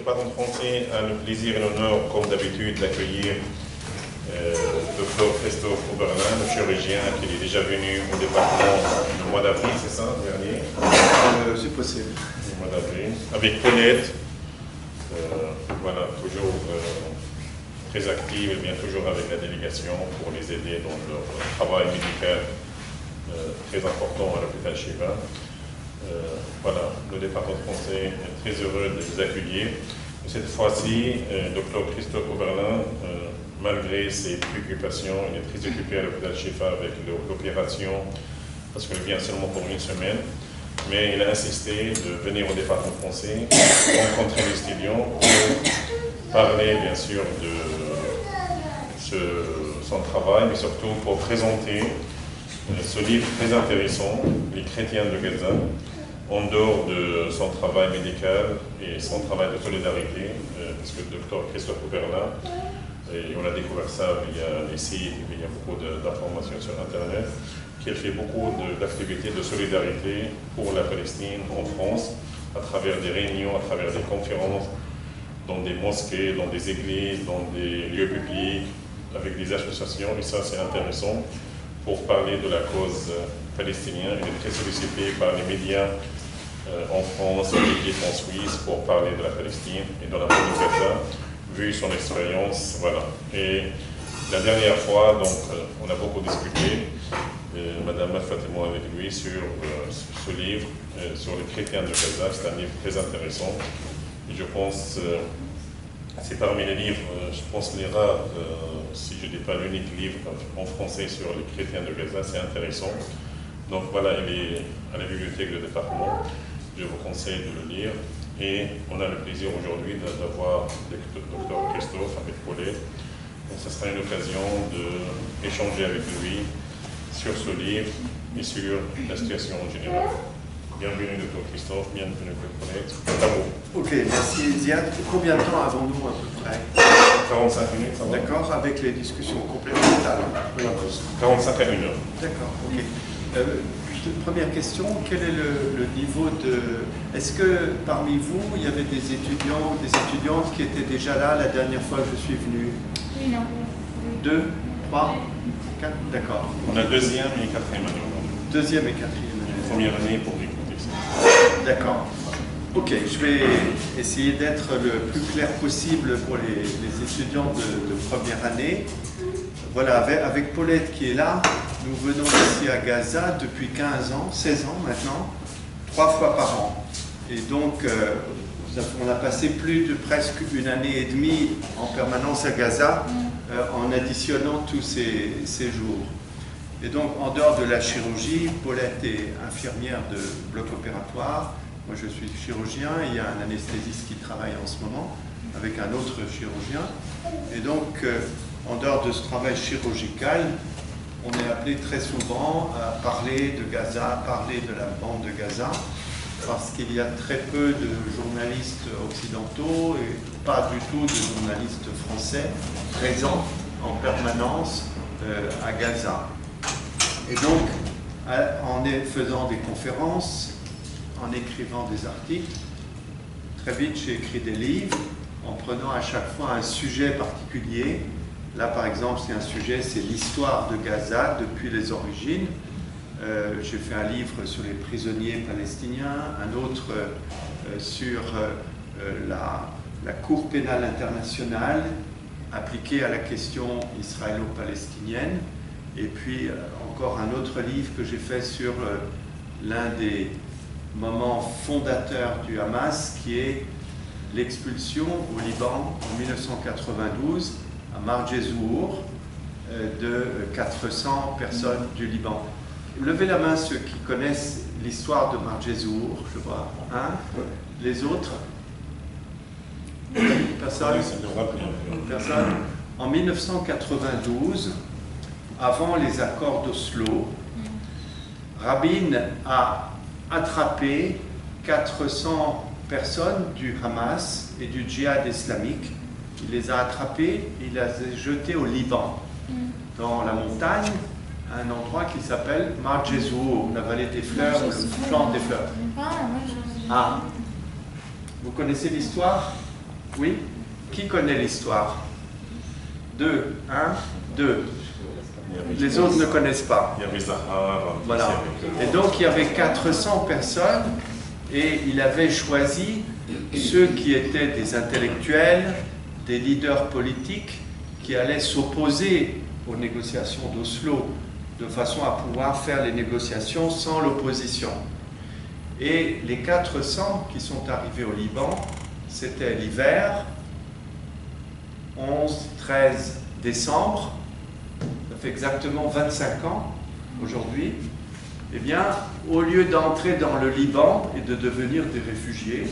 département français a le plaisir et l'honneur, comme d'habitude, d'accueillir Dr Christophe Oberlin, le chirurgien qui est déjà venu au département le mois d'avril, c'est ça, dernier? C'est possible. Le mois d'avril, avec Paulette, voilà, toujours très active et bien toujours avec la délégation pour les aider dans leur travail médical très important à l'hôpital Shiva. Voilà, le département français est très heureux de vous accueillir. Cette fois-ci, Dr Christophe Oberlin, malgré ses préoccupations, il est très occupé à l'hôpital Shifa avec l'opération, parce qu'il vient seulement pour une semaine, mais il a insisté de venir au département français, rencontrer les étudiants pour parler bien sûr de son travail, mais surtout pour présenter ce livre très intéressant, Les chrétiens de Gaza, en dehors de son travail médical et son travail de solidarité, parce que le docteur Christophe Oberlin, et on a découvert ça via les sites, il y a beaucoup d'informations sur Internet, qu'elle fait beaucoup d'activités de solidarité pour la Palestine en France, à travers des réunions, à travers des conférences, dans des mosquées, dans des églises, dans des lieux publics, avec des associations, et ça c'est intéressant pour parler de la cause palestinienne. Il est très sollicité par les médias en France, en Égypte, en Suisse, pour parler de la Palestine et de la bande de Gaza, vu son expérience, voilà. Et la dernière fois, donc, on a beaucoup discuté, Madame Mafat et moi avec lui, sur ce livre, sur les chrétiens de Gaza. C'est un livre très intéressant. Et je pense, c'est parmi les livres, je pense les rares, si je ne dis pas l'unique livre en français sur les chrétiens de Gaza, c'est intéressant. Donc voilà, il est à la bibliothèque du département. Je vous conseille de le lire. Et on a le plaisir aujourd'hui d'avoir le docteur Christophe avec Paulette. Donc ce sera une occasion d'échanger avec lui sur ce livre et sur la situation en général. Bienvenue docteur Christophe, bienvenue Paulette. À vous. Ok, merci Ziad. Combien de temps avons-nous à peu près? 45 minutes, ça va? D'accord, avec les discussions complémentaires. 45 à 1 heure. D'accord, ok. Première question, quel est le niveau de... Est-ce que parmi vous, il y avait des étudiants ou des étudiantes qui étaient déjà là la dernière fois que je suis venu? Oui, non. 2, 3, 4, d'accord. On a deuxième et quatrième année aujourd'hui. Deuxième et quatrième année. Première année pour écouter ça. D'accord. Ok, je vais essayer d'être le plus clair possible pour les étudiants de première année. Voilà, avec Paulette qui est là, nous venons ici à Gaza depuis 15 ans, 16 ans maintenant, 3 fois par an. Et donc, on a passé plus de presque une année et demie en permanence à Gaza, en additionnant tous ces jours. Et donc, en dehors de la chirurgie, Paulette est infirmière de bloc opératoire. Moi, je suis chirurgien. Il y a un anesthésiste qui travaille en ce moment avec un autre chirurgien. Et donc, en dehors de ce travail chirurgical, on est appelé très souvent à parler de Gaza, à parler de la bande de Gaza, parce qu'il y a très peu de journalistes occidentaux et pas du tout de journalistes français présents en permanence à Gaza. Et donc, en faisant des conférences, en écrivant des articles, très vite j'ai écrit des livres en prenant à chaque fois un sujet particulier. Là, par exemple, c'est un sujet, c'est l'histoire de Gaza depuis les origines. J'ai fait un livre sur les prisonniers palestiniens, un autre sur la Cour pénale internationale appliquée à la question israélo-palestinienne, et puis encore un autre livre que j'ai fait sur l'un des moments fondateurs du Hamas, qui est l'expulsion au Liban en 1992 à Marjezour de 400 personnes du Liban. Levez la main ceux qui connaissent l'histoire de Marjezour, je vois un. Les autres? Personne? Personne? En 1992, avant les accords d'Oslo, Rabin a attrapé 400 personnes du Hamas et du djihad islamique. Il les a attrapés, il les a jetés au Liban, dans la montagne, à un endroit qui s'appelle Marjezour, la vallée des fleurs, le champ des fleurs. Ah, vous connaissez l'histoire? Oui? Qui connaît l'histoire? 2, 1, 2. Les autres ne connaissent pas. Il y avait Zahar. Voilà. Et donc il y avait 400 personnes et il avait choisi ceux qui étaient des intellectuels, des leaders politiques qui allaient s'opposer aux négociations d'Oslo de façon à pouvoir faire les négociations sans l'opposition. Et les 400 qui sont arrivés au Liban, c'était l'hiver, 11-13 décembre, ça fait exactement 25 ans aujourd'hui. Eh bien, au lieu d'entrer dans le Liban et de devenir des réfugiés,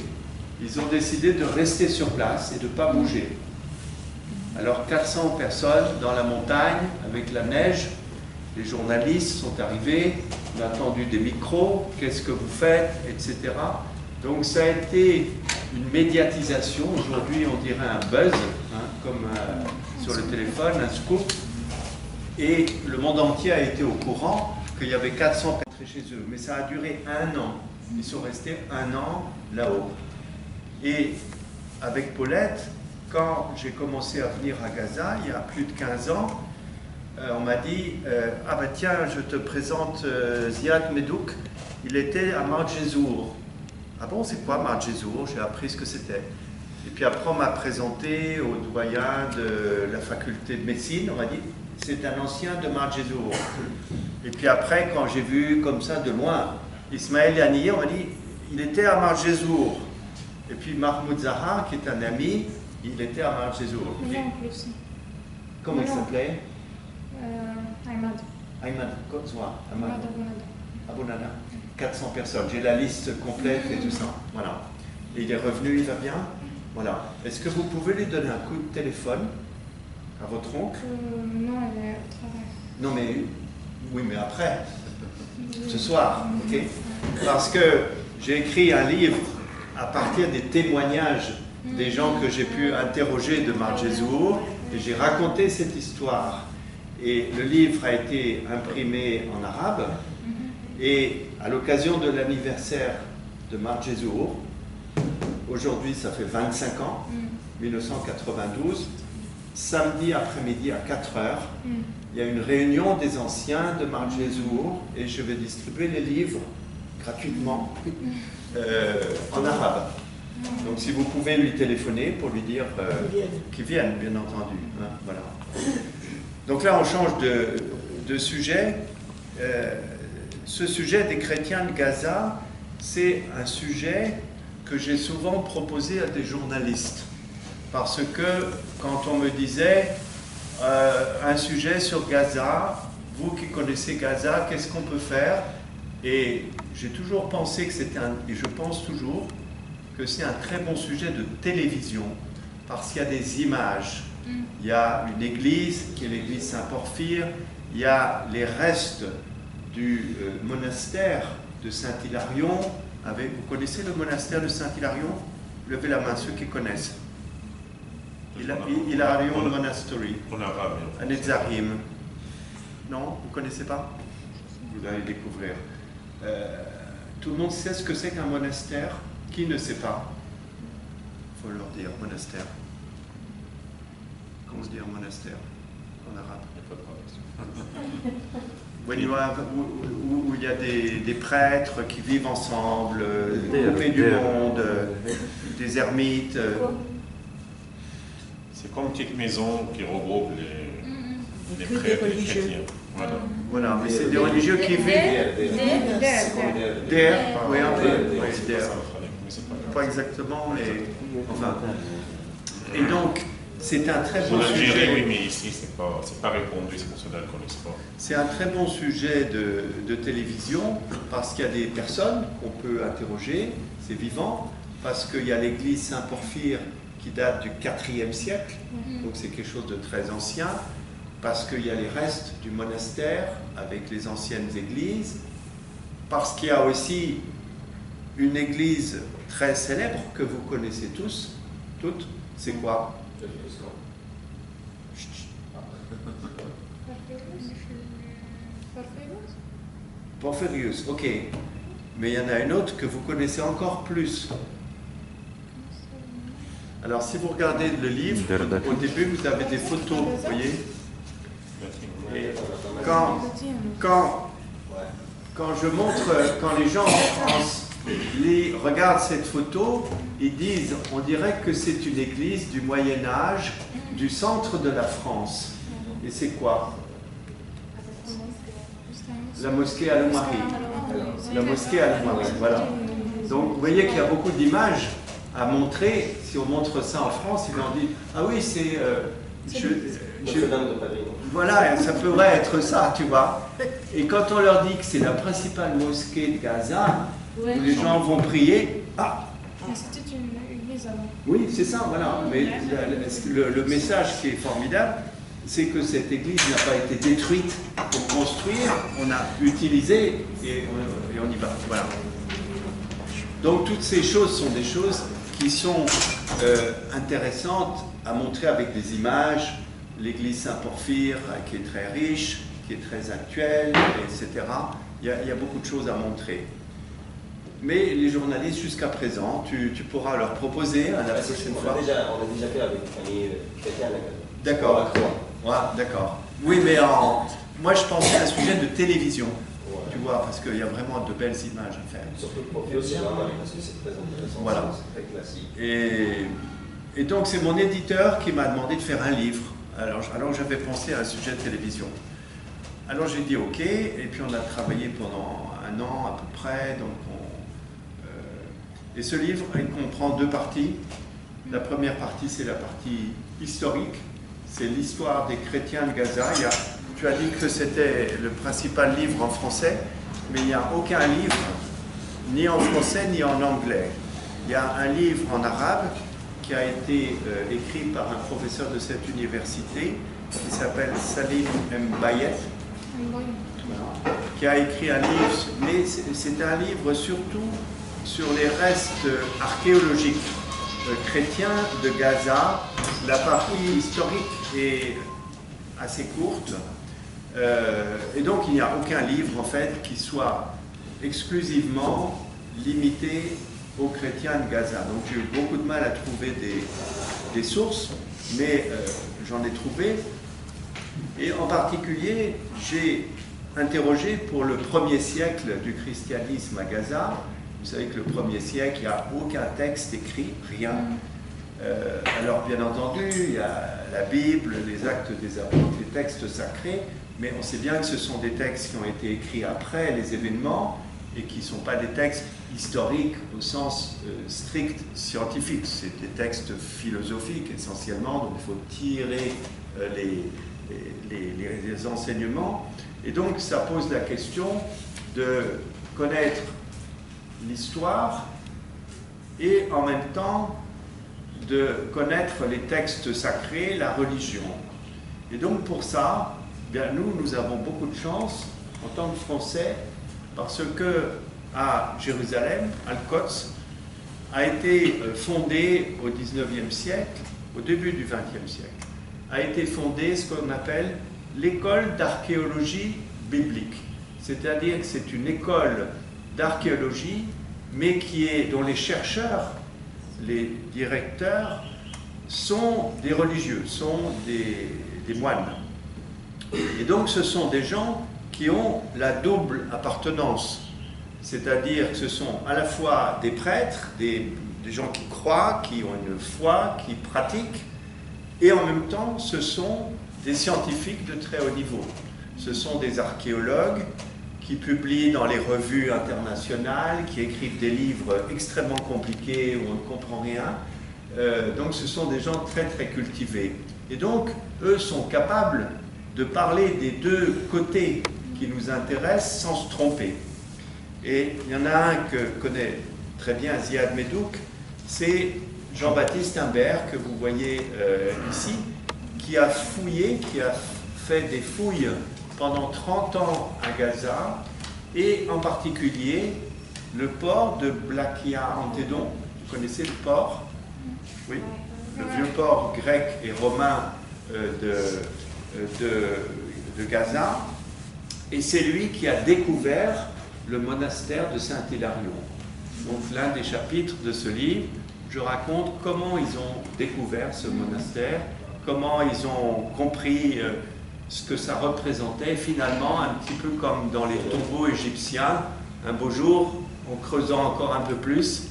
ils ont décidé de rester sur place et de ne pas bouger. Alors 400 personnes dans la montagne avec la neige, les journalistes sont arrivés, on a tendu des micros, qu'est-ce que vous faites, etc. Donc ça a été une médiatisation, aujourd'hui on dirait un buzz, hein, comme sur le téléphone, un scoop, et le monde entier a été au courant qu'il y avait 400 personnes chez eux, mais ça a duré 1 an, ils sont restés 1 an là-haut. Et avec Paulette, quand j'ai commencé à venir à Gaza, il y a plus de 15 ans, on m'a dit ah ben tiens, je te présente Ziad Medouk, il était à Marjezour. Ah bon, c'est quoi Marjezour? J'ai appris ce que c'était. Et puis après, on m'a présenté au doyen de la faculté de médecine, on m'a dit c'est un ancien de Marjezour. Et puis après, quand j'ai vu comme ça de loin Ismaël Yaniye, on m'a dit il était à Marjezour. Et puis Mahmoud Zahar, qui est un ami, il était à Marjezour. Comment il s'appelait? Ahmad. Ahmad Kozwa. Ahmad Abonada. 400 personnes. J'ai la liste complète et tout ça. Voilà. Et il est revenu, il va bien? Voilà. Est-ce que vous pouvez lui donner un coup de téléphone à votre oncle? Non, elle est au travail. Non, mais oui, mais après. Ce soir, ok? Parce que j'ai écrit un livre à partir des témoignages des gens que j'ai pu interroger de Marjezour, et j'ai raconté cette histoire. Et le livre a été imprimé en arabe, et à l'occasion de l'anniversaire de Marjezour, aujourd'hui ça fait 25 ans, 1992, samedi après-midi à 4 heures, il y a une réunion des anciens de Marjezour, et je vais distribuer les livres gratuitement en arabe. Donc si vous pouvez lui téléphoner pour lui dire qu'il vienne, bien entendu. Hein, voilà. Donc là, on change de sujet. Ce sujet des chrétiens de Gaza, c'est un sujet que j'ai souvent proposé à des journalistes. Parce que quand on me disait un sujet sur Gaza, vous qui connaissez Gaza, qu'est-ce qu'on peut faire? Et j'ai toujours pensé que c'était et je pense toujours, que c'est un très bon sujet de télévision, parce qu'il y a des images. Il y a une église, qui est l'église Saint-Porphyre, il y a les restes du monastère de Saint-Hilarion. Vous connaissez le monastère de Saint-Hilarion? Levez la main, ceux qui connaissent. Hilarion Monastery. En arabe. Un Netzarim. Non, vous ne connaissez pas? Vous allez découvrir. Tout le monde sait ce que c'est qu'un monastère? Qui ne sait pas? Il faut leur dire monastère. Comment se dit un monastère en arabe? Où il y a des prêtres qui vivent ensemble, coupés du monde, des ermites. C'est comme une petite maison qui regroupe les prêtres et les chrétiens. Voilà. Voilà, mais c'est des religieux qui vivent. Der, oui, un peu. Oui, der. Pas exactement, mais enfin. Et donc, c'est un très bon sujet. Oui, mais ici, c'est pas répondu, c'est pour cela qu'on ne connaisse pas. C'est un très bon sujet de télévision, parce qu'il y a des personnes qu'on peut interroger, c'est vivant, parce qu'il y a l'église Saint-Porphyre qui date du IVe siècle, donc c'est quelque chose de très ancien, parce qu'il y a les restes du monastère avec les anciennes églises, parce qu'il y a aussi une église très célèbre que vous connaissez tous, toutes, c'est quoi? Porphyrius, ok. Mais il y en a une autre que vous connaissez encore plus. Alors, si vous regardez le livre, au début, vous avez des photos, vous voyez. Et quand je montre, quand les gens en France regardent cette photo, ils disent, on dirait que c'est une église du Moyen-Âge, du centre de la France. Et c'est quoi? La mosquée Al-Mari. La mosquée Al-Mari, voilà. Donc, vous voyez qu'il y a beaucoup d'images à montrer. Si on montre ça en France, ils vont dire, ah oui, c'est... voilà, ça pourrait être ça, tu vois. Et quand on leur dit que c'est la principale mosquée de Gaza, où les gens vont prier, ah, c'était une église avant. oui, c'est ça, voilà. Mais le message qui est formidable, c'est que cette église n'a pas été détruite pour construire, on a utilisé et on y va. Voilà. Donc toutes ces choses sont des choses qui sont intéressantes à montrer avec des images. L'église Saint-Porphyre qui est très riche, qui est très actuelle, etc. Il y a beaucoup de choses à montrer. Mais les journalistes, jusqu'à présent, tu pourras leur proposer à la prochaine fois. On a déjà fait avec Camille Chrétien. D'accord. Ouais, d'accord. Oui, mais moi je pensais à un sujet de télévision. Ouais. Tu vois, parce qu'il y a vraiment de belles images à faire. Surtout le profil aussi, parce que c'est très intéressant. Voilà. C'est très classique. Et donc c'est mon éditeur qui m'a demandé de faire un livre. Alors j'avais pensé à un sujet de télévision. Alors j'ai dit ok, et puis on a travaillé pendant 1 an à peu près. Donc et ce livre, il comprend 2 parties. La première partie, c'est la partie historique. C'est l'histoire des chrétiens de Gaza. Tu as dit que c'était le principal livre en français, mais il n'y a aucun livre, ni en français, ni en anglais. Il y a un livre en arabe qui a été écrit par un professeur de cette université qui s'appelle Salim Mbayet, qui a écrit un livre, mais c'est un livre surtout sur les restes archéologiques chrétiens de Gaza. La partie historique est assez courte, et donc il n'y a aucun livre en fait qui soit exclusivement limité aux chrétiens de Gaza. Donc j'ai eu beaucoup de mal à trouver des sources, mais j'en ai trouvé. Et en particulier, j'ai interrogé pour le 1er siècle du christianisme à Gaza. Vous savez que le 1er siècle, il n'y a aucun texte écrit, rien. Alors bien entendu, il y a la Bible, les actes des apôtres, les textes sacrés, mais on sait bien que ce sont des textes qui ont été écrits après les événements et qui ne sont pas des textes historiques au sens strict scientifique. C'est des textes philosophiques essentiellement, donc il faut tirer les enseignements. Et donc ça pose la question de connaître l'histoire et en même temps de connaître les textes sacrés, la religion. Et donc pour ça, bien nous avons beaucoup de chance en tant que Français, parce que à Jérusalem, Al-Quds, a été fondé au XIXe siècle, au début du XXe siècle, a été fondé ce qu'on appelle l'école d'archéologie biblique. C'est-à-dire que c'est une école d'archéologie, mais dont les chercheurs, les directeurs, sont des religieux, sont des moines. Et donc ce sont des gens qui ont la double appartenance, c'est-à-dire que ce sont à la fois des prêtres, des gens qui croient, qui ont une foi, qui pratiquent, et en même temps ce sont des scientifiques de très haut niveau. Ce sont des archéologues qui publient dans les revues internationales, qui écrivent des livres extrêmement compliqués où on ne comprend rien. Donc ce sont des gens très très cultivés. Et donc eux sont capables de parler des 2 côtés qui nous intéressent sans se tromper. Et il y en a un que connaît très bien Ziad Medouk, c'est Jean-Baptiste Imbert, que vous voyez ici, qui a fouillé, qui a fait des fouilles pendant 30 ans à Gaza, et en particulier le port de Blakia Antédon. Vous connaissez le port? Oui, le vieux port grec et romain de Gaza. Et c'est lui qui a découvert le monastère de Saint-Hilarion. Donc l'un des chapitres de ce livre, je raconte comment ils ont découvert ce monastère, comment ils ont compris ce que ça représentait. Finalement, un petit peu comme dans les tombeaux égyptiens, un beau jour, en creusant encore un peu plus,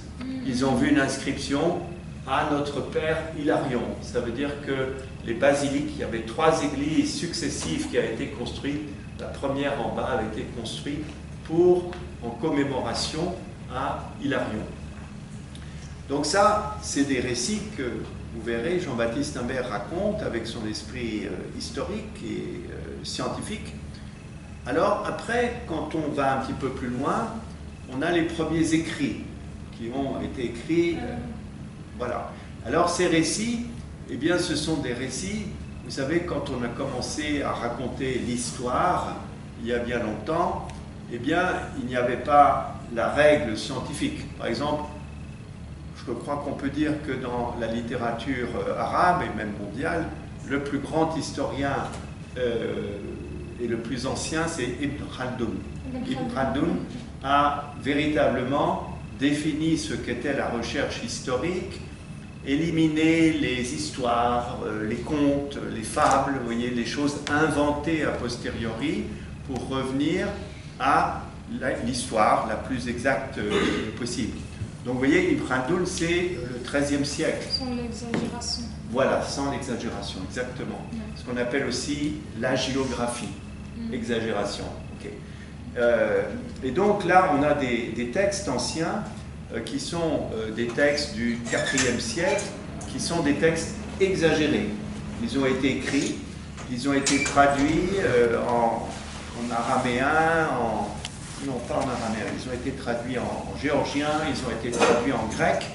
ils ont vu une inscription à notre Père Hilarion. Ça veut dire que les basiliques, il y avait 3 églises successives qui avaient été construites. La première en bas avait été construite en commémoration à Hilarion. Donc ça, c'est des récits que, vous verrez, Jean-Baptiste Imbert raconte avec son esprit historique et scientifique. Alors après, quand on va un petit peu plus loin, on a les premiers écrits qui ont été écrits. Voilà. Alors ces récits, eh bien ce sont des récits, vous savez, quand on a commencé à raconter l'histoire, il y a bien longtemps, eh bien il n'y avait pas la règle scientifique. Par exemple, je crois qu'on peut dire que dans la littérature arabe et même mondiale, le plus grand historien et le plus ancien, c'est Ibn Khaldun. Ibn Khaldun a véritablement défini ce qu'était la recherche historique, éliminé les histoires, les contes, les fables, vous voyez, les choses inventées a posteriori pour revenir à l'histoire la plus exacte possible. Donc vous voyez, Ibn Khaldun, c'est le XIIIe siècle. Sans l'exagération. Voilà, sans l'exagération, exactement. Ce qu'on appelle aussi la géographie. Exagération. Okay. Et donc là, on a des textes anciens qui sont des textes du IVe siècle, qui sont des textes exagérés. Ils ont été écrits, ils ont été traduits en araméen, non pas en araméen, ils ont été traduits en géorgien, ils ont été traduits en grec,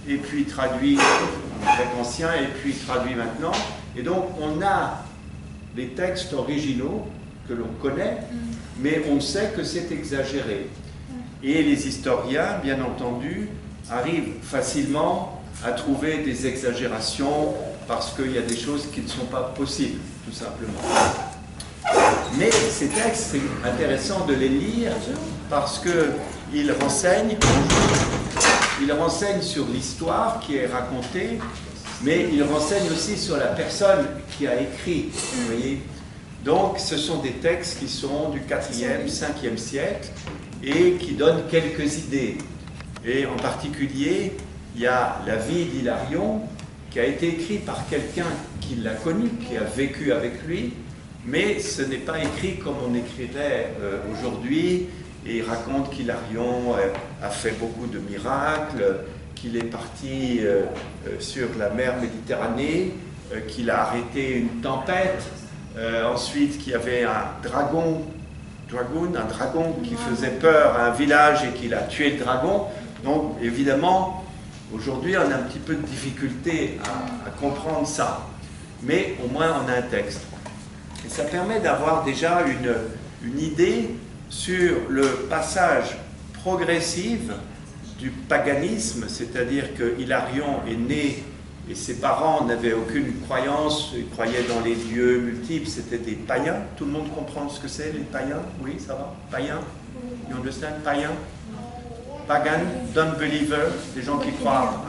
et puis traduits en grec ancien, et puis traduits maintenant. Et donc on a des textes originaux que l'on connaît, mais on sait que c'est exagéré. Et les historiens, bien entendu, arrivent facilement à trouver des exagérations parce qu'il y a des choses qui ne sont pas possibles, tout simplement. Mais ces textes, c'est intéressant de les lire parce qu'ils renseignent sur l'histoire qui est racontée, mais ils renseignent aussi sur la personne qui a écrit, vous voyez. Donc, ce sont des textes qui sont du 4e, 5e siècle et qui donnent quelques idées. Et en particulier, il y a la vie d'Hilarion qui a été écrite par quelqu'un qui l'a connu, qui a vécu avec lui, mais ce n'est pas écrit comme on écrirait aujourd'hui. Et il raconte qu'Hilarion a fait beaucoup de miracles, qu'il est parti sur la mer Méditerranée, qu'il a arrêté une tempête, ensuite qu'il y avait un dragon qui faisait peur à un village et qu'il a tué le dragon. Donc évidemment, aujourd'hui on a un petit peu de difficulté à comprendre ça, mais au moins on a un texte. Et ça permet d'avoir déjà une idée sur le passage progressif du paganisme, c'est-à-dire que Hilarion est né et ses parents n'avaient aucune croyance, ils croyaient dans les dieux multiples, c'était des païens. Tout le monde comprend ce que c'est, les païens? Oui, ça va? Païens? You understand? Païens? Pagan, non-believer, des gens qui croient.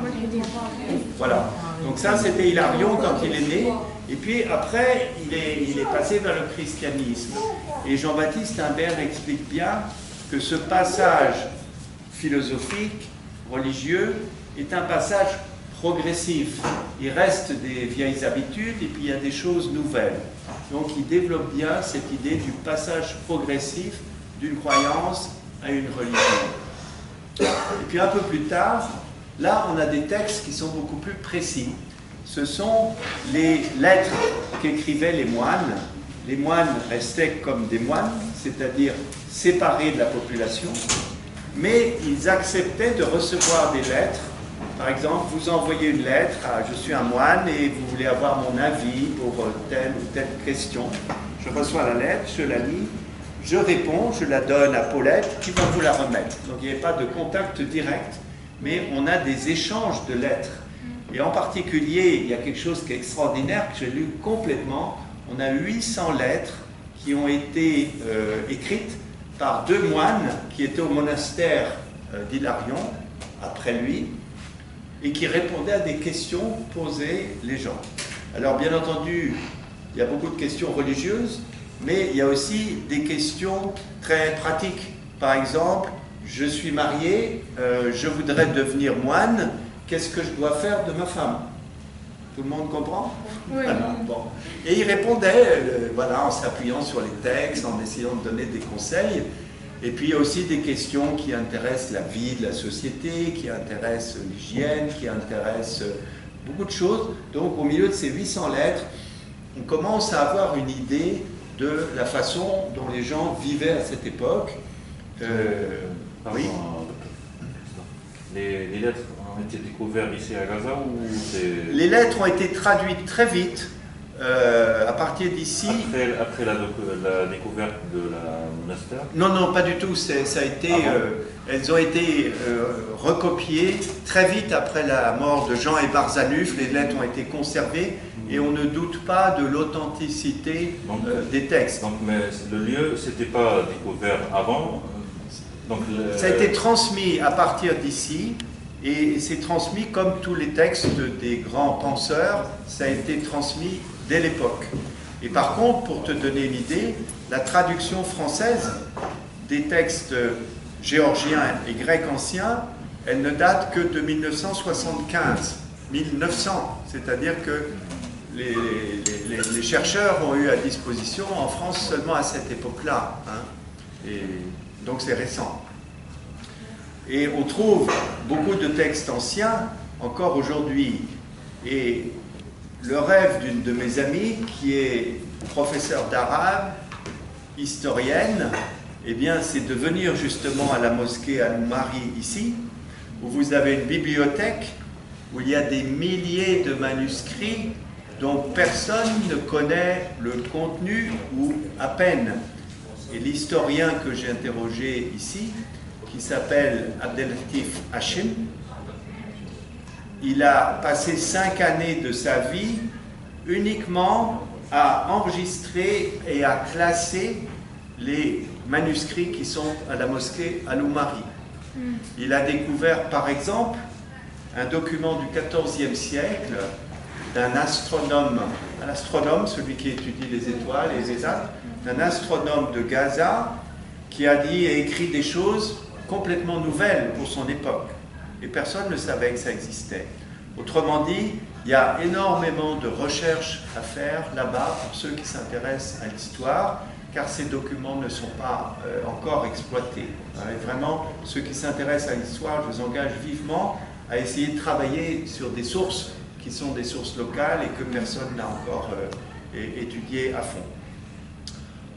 Voilà. Donc ça, c'était Hilarion quand il est né. Et puis après, il est passé vers le christianisme. Et Jean-Baptiste Imbert explique bien que ce passage philosophique, religieux, est un passage progressif. Il reste des vieilles habitudes et puis il y a des choses nouvelles. Donc il développe bien cette idée du passage progressif d'une croyance à une religion. Et puis un peu plus tard, là on a des textes qui sont beaucoup plus précis. Ce sont les lettres qu'écrivaient les moines. Les moines restaient comme des moines, c'est-à-dire séparés de la population, mais ils acceptaient de recevoir des lettres. Par exemple, vous envoyez une lettre à « Je suis un moine et vous voulez avoir mon avis pour telle ou telle question ». Je reçois la lettre, je la lis, je réponds, je la donne à Paulette qui va vous la remettre. Donc il n'y a pas de contact direct, mais on a des échanges de lettres. Et en particulier, il y a quelque chose qui est extraordinaire que j'ai lu complètement. On a 800 lettres qui ont été écrites par 2 moines qui étaient au monastère d'Hilarion, après lui. et qui répondait à des questions posées les gens. Alors bien entendu, il y a beaucoup de questions religieuses, mais il y a aussi des questions très pratiques. Par exemple, je suis marié, je voudrais devenir moine, qu'est-ce que je dois faire de ma femme? Tout le monde comprend? Oui. Voilà, bon. Et il répondait voilà, en s'appuyant sur les textes, en essayant de donner des conseils. Et puis il y a aussi des questions qui intéressent la vie de la société, qui intéressent l'hygiène, qui intéressent beaucoup de choses. Donc au milieu de ces 800 lettres, on commence à avoir une idée de la façon dont les gens vivaient à cette époque. Pardon, Oui. Les lettres ont été découvertes ici à Gaza ou c'est... Les lettres ont été traduites très vite, à partir d'ici. Après la découverte de la monastère? Non, non, pas du tout. Ça a été, elles ont été recopiées très vite après la mort de Jean et Barzanuf. Les lettres ont été conservées et on ne doute pas de l'authenticité des textes. Donc, mais le lieu, c'était pas découvert avant. Donc, Ça a été transmis à partir d'ici et c'est transmis comme tous les textes des grands penseurs, ça a été transmis dès l'époque. Et par contre, pour te donner une idée, la traduction française des textes géorgiens et grecs anciens, elle ne date que de 1975. 1900, c'est-à-dire que les chercheurs ont eu à disposition en France seulement à cette époque-là. Hein. Et donc c'est récent. Et on trouve beaucoup de textes anciens encore aujourd'hui. Et le rêve d'une de mes amies, qui est professeure d'arabe, historienne, eh bien, c'est de venir justement à la mosquée Al-Mari ici, où vous avez une bibliothèque, où il y a des milliers de manuscrits dont personne ne connaît le contenu ou à peine. Et l'historien que j'ai interrogé ici, qui s'appelle Abdelatif Hachim, il a passé 5 années de sa vie uniquement à enregistrer et à classer les manuscrits qui sont à la mosquée Al-Umari. Il a découvert par exemple un document du XIVe siècle d'un astronome, un astronome, celui qui étudie les étoiles et les astres, d'un astronome de Gaza qui a dit et écrit des choses complètement nouvelles pour son époque. Et personne ne savait que ça existait. Autrement dit, il y a énormément de recherches à faire là-bas pour ceux qui s'intéressent à l'histoire, car ces documents ne sont pas encore exploités. Et vraiment, ceux qui s'intéressent à l'histoire, je vous engage vivement à essayer de travailler sur des sources qui sont des sources locales et que personne n'a encore étudiées à fond.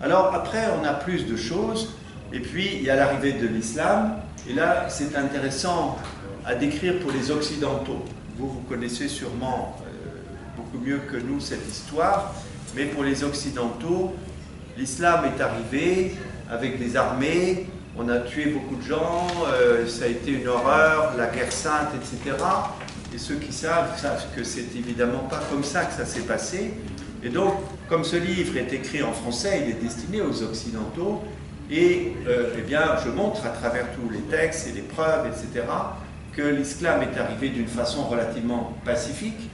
Alors après, on a plus de choses, et puis il y a l'arrivée de l'islam, et là c'est intéressant à décrire pour les Occidentaux. Vous connaissez sûrement beaucoup mieux que nous cette histoire, mais pour les Occidentaux, l'islam est arrivé avec des armées, on a tué beaucoup de gens, ça a été une horreur, la guerre sainte, etc. Et ceux qui savent que c'est évidemment pas comme ça que ça s'est passé. Et donc, comme ce livre est écrit en français, il est destiné aux Occidentaux, et eh bien, je montre à travers tous les textes et les preuves, etc., que l'islam est arrivé d'une façon relativement pacifique,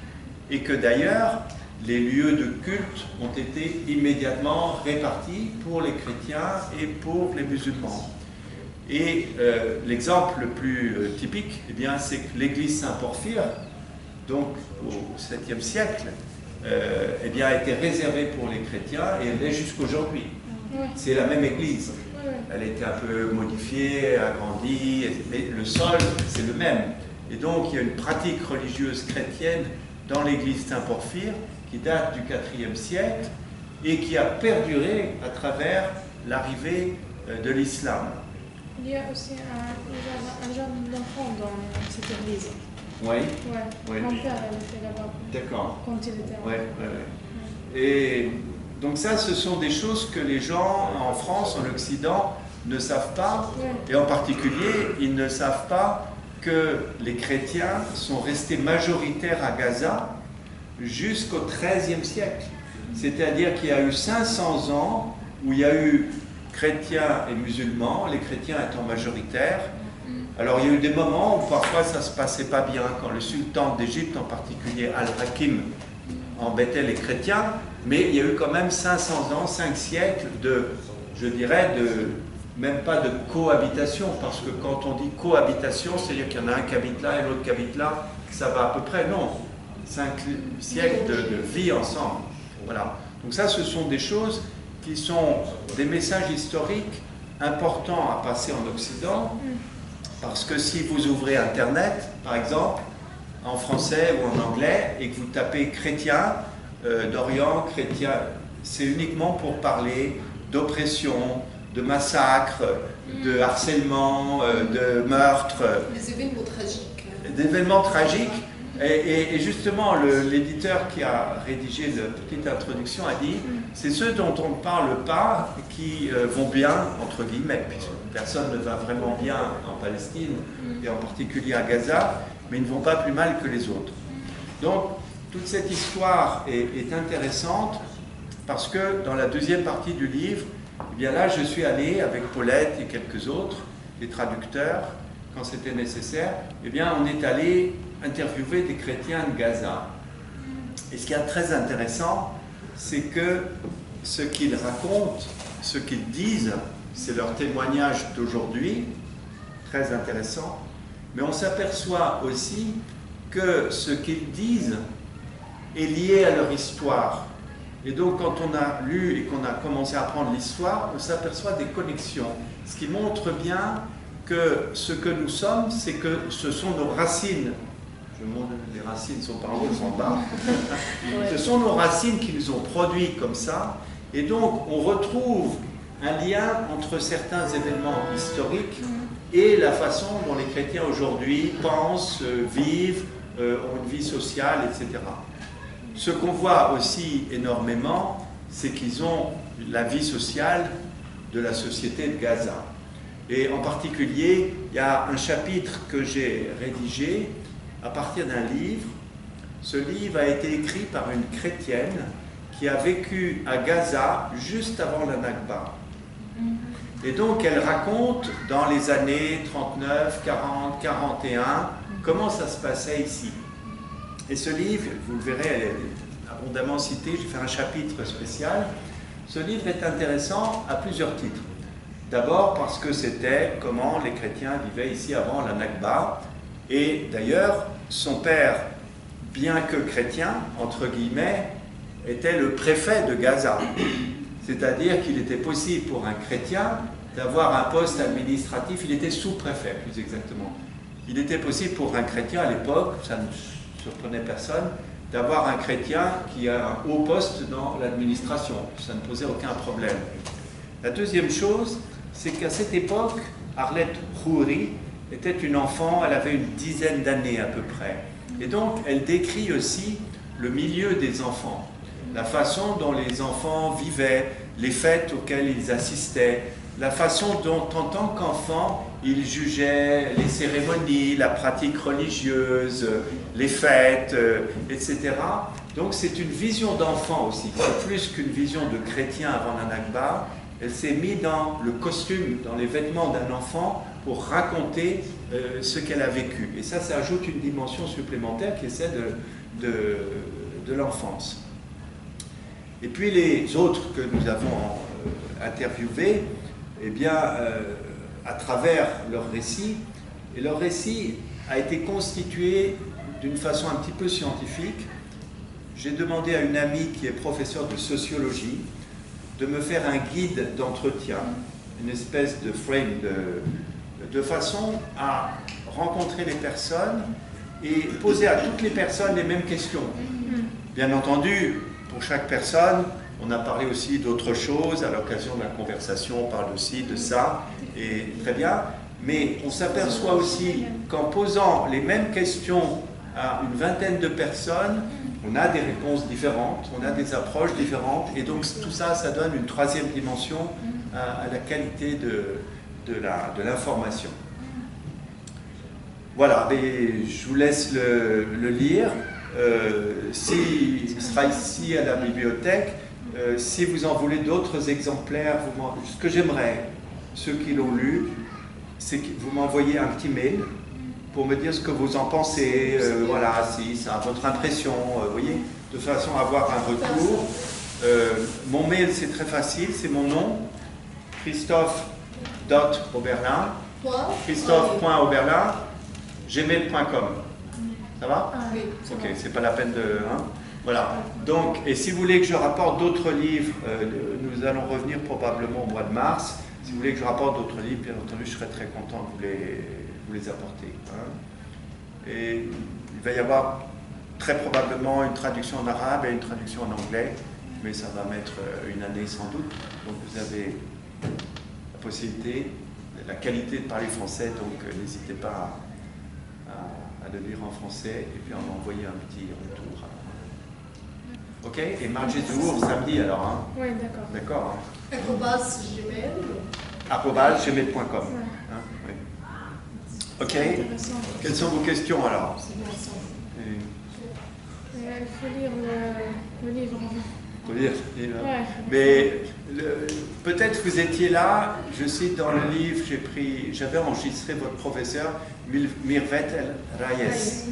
et que d'ailleurs, les lieux de culte ont été immédiatement répartis pour les chrétiens et pour les musulmans. Et l'exemple le plus typique, eh bien, c'est que l'église Saint-Porphyre, donc au 7e siècle, eh bien, a été réservée pour les chrétiens et elle l'est jusqu'aujourd'hui. C'est la même église. Elle a été un peu modifiée, agrandie, mais le sol, c'est le même. Et donc, il y a une pratique religieuse chrétienne dans l'église Saint-Porphyre qui date du IVe siècle et qui a perduré à travers l'arrivée de l'islam. Il y a aussi un jardin d'enfants dans cette église. Oui. Ouais. Oui. Mon père elle était là-bas D'accord. quand il était Ouais, ouais, ouais. Et donc ça, ce sont des choses que les gens en France, en Occident, ne savent pas. Ouais. Et en particulier, ils ne savent pas que les chrétiens sont restés majoritaires à Gaza jusqu'au XIIIe siècle. C'est-à-dire qu'il y a eu 500 ans où il y a eu chrétiens et musulmans, les chrétiens étant majoritaires, Alors il y a eu des moments où parfois ça ne se passait pas bien, quand le sultan d'Égypte, en particulier Al-Hakim, embêtait les chrétiens, mais il y a eu quand même 500 ans, 5 siècles de, je dirais, même pas de cohabitation, parce que quand on dit cohabitation, c'est-à-dire qu'il y en a un qui habite là et l'autre qui habite là, ça va à peu près, non. 5 siècles de vie ensemble. Voilà. Donc ça, ce sont des choses qui sont des messages historiques importants à passer en Occident, parce que si vous ouvrez Internet, par exemple, en français ou en anglais, et que vous tapez chrétien d'Orient, chrétien, c'est uniquement pour parler d'oppression, de massacre, de harcèlement, de meurtre. Des événements tragiques. D'événements tragiques. Et justement, l'éditeur qui a rédigé la petite introduction a dit c'est ceux dont on ne parle pas qui vont bien, entre guillemets, puisque personne ne va vraiment bien en Palestine, et en particulier à Gaza, mais ils ne vont pas plus mal que les autres. Donc, toute cette histoire est intéressante parce que dans la deuxième partie du livre, eh bien là, je suis allé avec Paulette et quelques autres, des traducteurs, quand c'était nécessaire, eh bien, on est allé interviewer des chrétiens de Gaza. Et ce qui est très intéressant, c'est que ce qu'ils racontent, ce qu'ils disent, c'est leur témoignage d'aujourd'hui, très intéressant, mais on s'aperçoit aussi que ce qu'ils disent est lié à leur histoire. Et donc, quand on a lu et qu'on a commencé à apprendre l'histoire, on s'aperçoit des connexions, ce qui montre bien que ce que nous sommes, c'est que ce sont nos racines. Je montre, les racines sont par haut, elles sont en bas. Ce sont nos racines qui nous ont produits comme ça. Et donc, on retrouve un lien entre certains événements historiques et la façon dont les chrétiens aujourd'hui pensent, vivent, ont une vie sociale, etc. Ce qu'on voit aussi énormément, c'est qu'ils ont la vie sociale de la société de Gaza. Et en particulier, il y a un chapitre que j'ai rédigé à partir d'un livre. Ce livre a été écrit par une chrétienne qui a vécu à Gaza juste avant la Nakba. Et donc elle raconte dans les années 39, 40, 41, comment ça se passait ici. Et ce livre, vous le verrez, elle est abondamment citée, j'ai fait un chapitre spécial. Ce livre est intéressant à plusieurs titres. D'abord parce que c'était comment les chrétiens vivaient ici avant la Nakba. Et d'ailleurs, son père, bien que chrétien, entre guillemets, était le préfet de Gaza. C'est-à-dire qu'il était possible pour un chrétien d'avoir un poste administratif, il était sous-préfet plus exactement. Il était possible pour un chrétien à l'époque, ça ne surprenait personne, d'avoir un chrétien qui a un haut poste dans l'administration. Ça ne posait aucun problème. La deuxième chose, c'est qu'à cette époque, Arlette Khoury était une enfant, elle avait une dizaine d'années à peu près. Et donc, elle décrit aussi le milieu des enfants, la façon dont les enfants vivaient, les fêtes auxquelles ils assistaient, la façon dont, en tant qu'enfants, ils jugeaient les cérémonies, la pratique religieuse, les fêtes, etc. Donc, c'est une vision d'enfant aussi, c'est plus qu'une vision de chrétien avant la Nakba. Elle s'est mise dans le costume, dans les vêtements d'un enfant pour raconter ce qu'elle a vécu. Et ça ajoute une dimension supplémentaire qui est celle de l'enfance. Et puis les autres que nous avons interviewés, eh bien, à travers leur récit, et leur récit a été constitué d'une façon un petit peu scientifique. J'ai demandé à une amie qui est professeure de sociologie de me faire un guide d'entretien, une espèce de frame de façon à rencontrer les personnes et poser à toutes les personnes les mêmes questions. Bien entendu, pour chaque personne, on a parlé aussi d'autres choses à l'occasion de la conversation, on parle aussi de ça, et très bien, mais on s'aperçoit aussi qu'en posant les mêmes questions à une vingtaine de personnes, on a des réponses différentes, on a des approches différentes, et donc tout ça, ça donne une troisième dimension à la qualité de l'information. Voilà, et je vous laisse le lire. Il sera ici à la bibliothèque. Si vous en voulez d'autres exemplaires, ce que j'aimerais, ceux qui l'ont lu, c'est que vous m'envoyez un petit mail pour me dire ce que vous en pensez, voilà, si ça a votre impression, vous voyez, de façon à avoir un retour. Mon mail, c'est très facile, c'est mon nom, Christophe.Oberlin, Christophe.Oberlin, gmail.com. Ça va? Oui. Ok, c'est pas la peine de... Hein? Voilà. Donc, et si vous voulez que je rapporte d'autres livres, nous allons revenir probablement au mois de mars. Si vous voulez que je rapporte d'autres livres, bien entendu, je serai très content de vous les apporter. Hein. Et il va y avoir très probablement une traduction en arabe et une traduction en anglais, mais ça va mettre une année sans doute. Donc vous avez la possibilité, la qualité de parler français, donc n'hésitez pas à le lire en français et puis à m'envoyer un petit retour. Ok? Et Margie Zour, samedi alors. Hein? Oui, d'accord. D'accord. Hein? Gmail. @gmail.com. Hein? Oui. Ok. Intéressant. Quelles sont vos questions alors? Il faut lire le livre. Faut lire. Ouais. Mais peut-être vous étiez là, je cite dans le livre, j'avais enregistré votre professeur Mirvet El Reyes.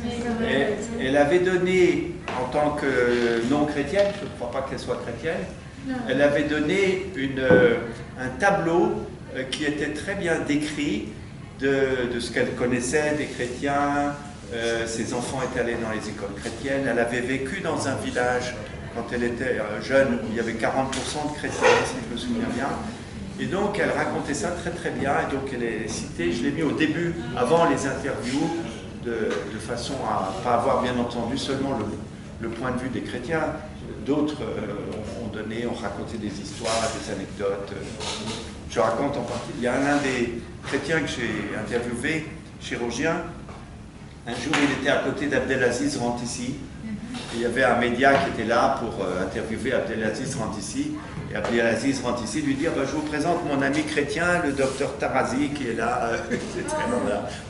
Et elle avait donné, en tant que non-chrétienne, je ne crois pas qu'elle soit chrétienne, elle avait donné un tableau qui était très bien décrit de ce qu'elle connaissait des chrétiens. Ses enfants étaient allés dans les écoles chrétiennes. Elle avait vécu dans un village quand elle était jeune où il y avait 40% de chrétiens, si je me souviens bien. Et donc elle racontait ça très très bien. Et donc elle est citée, je l'ai mis au début, avant les interviews, de façon à ne pas avoir bien entendu seulement le point de vue des chrétiens. D'autres ont raconté des histoires, des anecdotes. Je raconte en partie. Il y a un des chrétiens que j'ai interviewé, chirurgien. Un jour, il était à côté d'Abdelaziz Rantissi. Il y avait un média qui était là pour interviewer Abdelaziz Rantissi. Et Abdelaziz Rantissi lui dit je vous présente mon ami chrétien, le docteur Tarazi, qui est là.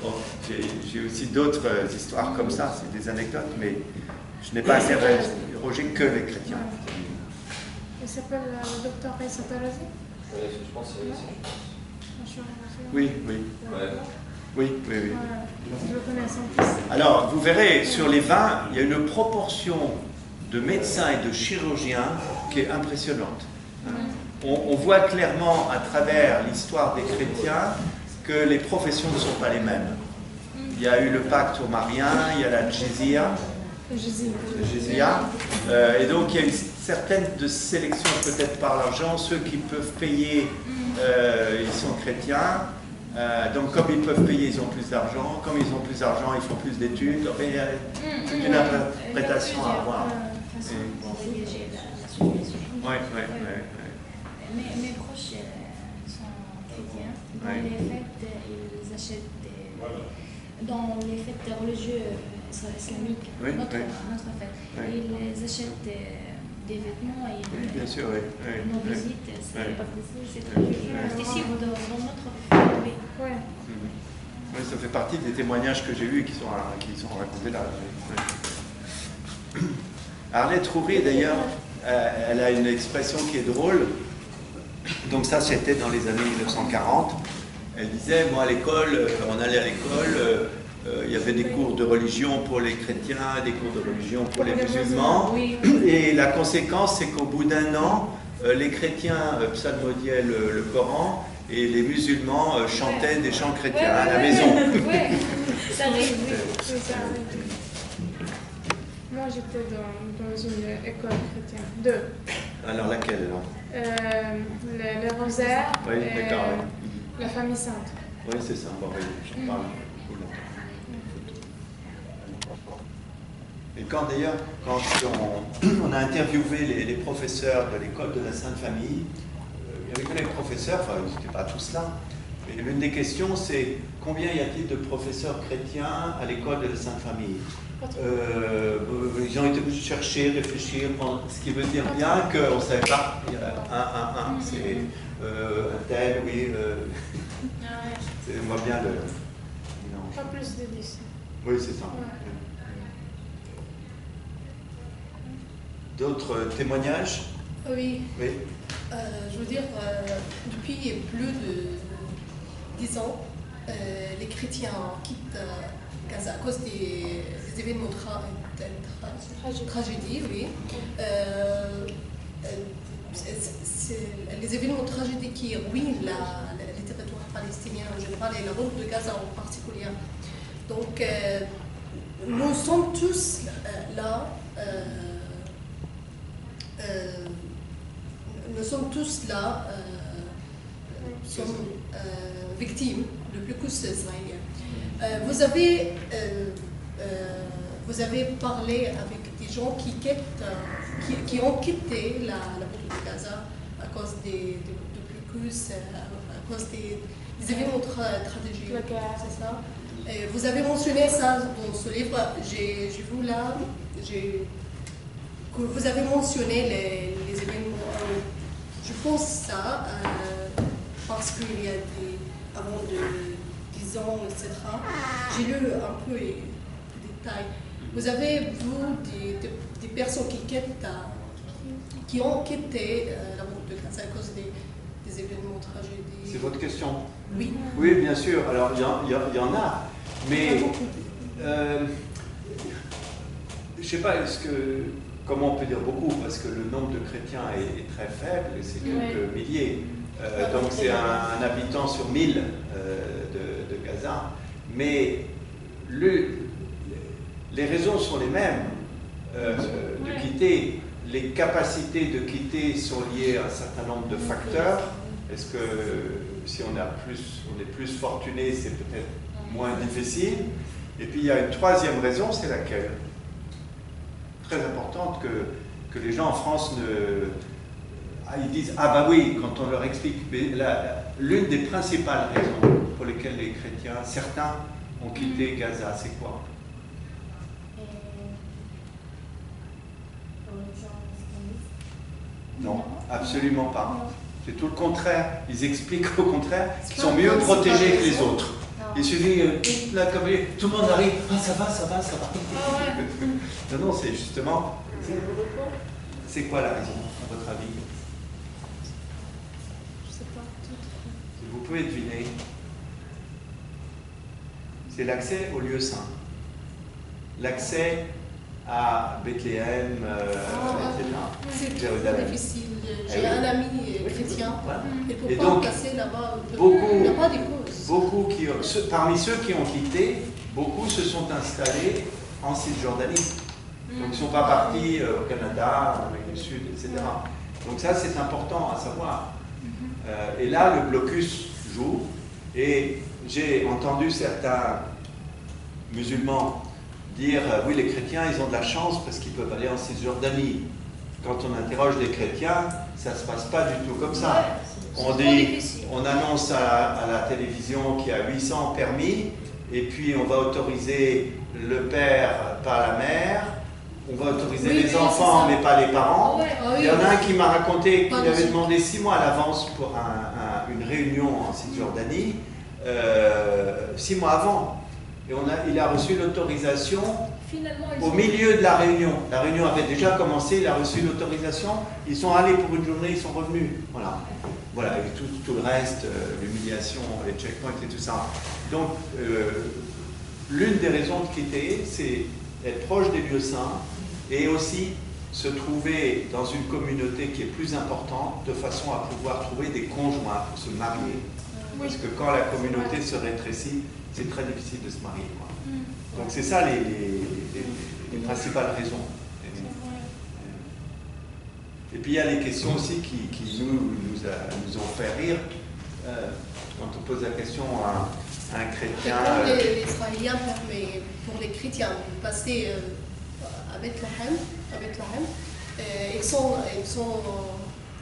Bon, j'ai aussi d'autres histoires comme ça, c'est des anecdotes, mais je n'ai pas interrogé que les chrétiens. Il s'appelle le docteur Reza Tarazi? Je pense que c'est... Oui. Ouais. Oui. Je le connais son fils. Alors, vous verrez, sur les 20, il y a une proportion de médecins et de chirurgiens qui est impressionnante. On voit clairement à travers l'histoire des chrétiens que les professions ne sont pas les mêmes. Il y a eu le pacte omarien, il y a la jizya, et donc il y a une certaine de sélection peut-être par l'argent. Ceux qui peuvent payer, ils sont chrétiens. Donc comme ils peuvent payer, ils ont plus d'argent. Comme ils ont plus d'argent, ils font plus d'études. Enfin, il y a toute une interprétation à avoir. Oui. Mes proches sont chrétiens. Dans les fêtes, ils achètent dans les fêtes religieuses islamiques, notre fête. Ils achètent des vêtements et bien sûr, nos visites, c'est très ici dans notre famille. Oui, ça fait partie des témoignages que j'ai eus et qui sont racontés là. Arlette Roury, d'ailleurs, elle a une expression qui est drôle. Donc ça, c'était dans les années 1940. Elle disait, moi à l'école, on allait à l'école, il y avait des cours de religion pour les chrétiens, des cours de religion pour les musulmans. Et la conséquence, c'est qu'au bout d'un an, les chrétiens psalmodiaient le Coran et les musulmans chantaient des chants chrétiens à la maison. Ça arrive. Moi, j'étais dans une école chrétienne. Deux. Alors laquelle alors? Le rosaire et la famille sainte. Oui, c'est ça. Bon, oui, j'en parle. Et quand d'ailleurs, quand on a interviewé les professeurs de l'école de la Sainte Famille, il y avait que les professeurs, enfin ils n'étaient pas tous là, mais l'une des questions c'est combien y a-t-il de professeurs chrétiens à l'école de la Sainte Famille? Ils ont été obligés de chercher, réfléchir, ce qui veut dire bien qu'on ne savait pas. Il y a un, c'est un tel, oui. On voit bien le. Pas plus de 10. Oui, c'est ça. D'autres témoignages? Oui. Oui. Je veux dire, depuis plus de 10 ans, les chrétiens quittent Gaza à cause des événements tragédies, oui. C'est les événements tragédiques qui ruinent les territoires palestiniens en général et la route de Gaza en particulier. Donc, nous sommes tous là. Nous sommes tous là, victimes de blocus israélien. Vous avez parlé avec des gens qui ont quitté la route de Gaza à cause des blocus, à cause des événements tragiques, c'est ça? Et vous avez mentionné ça dans ce livre. J'ai vu là, que vous avez mentionné les événements. Je pense ça parce qu'il y a avant de 10 ans, etc. J'ai lu un peu les détails. Vous avez vu des personnes qui ont quitté la route de Gaza à cause des événements tragiques. C'est votre question? Oui. Oui, bien sûr. Alors, il y en a. Mais, je ne sais pas, comment on peut dire beaucoup, parce que le nombre de chrétiens est très faible, c'est quelques milliers. Donc c'est un habitant sur 1000 de Gaza. Mais les raisons sont les mêmes de quitter. Les capacités de quitter sont liées à un certain nombre de facteurs. Est-ce que si on est plus fortuné, c'est peut-être moins difficile. Et puis il y a une troisième raison, c'est laquelle? Très importante, que les gens en France ils disent, ah bah oui, quand on leur explique. L'une des principales raisons pour lesquelles les chrétiens, certains, ont quitté Gaza, c'est quoi? Non, absolument pas. C'est tout le contraire. Ils expliquent au contraire qu'ils sont mieux protégés que les autres. Il suffit, tout le monde arrive, ah ça va. Non, c'est justement, c'est quoi la raison, à votre avis? Je sais pas. Vous pouvez deviner. C'est l'accès au lieu saint. L'accès à Bethléem, etc. C'est très difficile. J'ai un ami chrétien, et pour et pas donc, passer là-bas, il n'y a pas de cause. Parmi ceux qui ont quitté, beaucoup se sont installés en Cisjordanie. Donc ils ne sont pas partis au Canada, en Amérique du Sud, etc. Donc ça, c'est important à savoir. Et là, le blocus joue. Et j'ai entendu certains musulmans dire oui, les chrétiens, ils ont de la chance parce qu'ils peuvent aller en Cisjordanie. Quand on interroge les chrétiens, ça ne se passe pas du tout comme ça. On annonce à la télévision qu'il y a 800 permis, et puis on va autoriser le père, pas la mère, on va autoriser les enfants, mais pas les parents. Il y en a un qui m'a raconté qu'il avait demandé 6 mois à l'avance pour une réunion en Cisjordanie, 6 mois avant. Et il a reçu l'autorisation au milieu de la réunion. La réunion avait déjà commencé, il a reçu l'autorisation, ils sont allés pour une journée, ils sont revenus. Voilà, et tout le reste, l'humiliation, les checkpoints et tout ça. Donc, l'une des raisons de quitter, c'est être proche des lieux saints et aussi se trouver dans une communauté qui est plus importante de façon à pouvoir trouver des conjoints pour se marier. Parce que quand la communauté se rétrécit, c'est très difficile de se marier. Donc c'est ça les principales raisons. Et puis il y a les questions aussi qui nous ont fait rire. Quand on pose la question à un chrétien... Quand les Israéliens permettent pour les chrétiens de passer à Bethléem,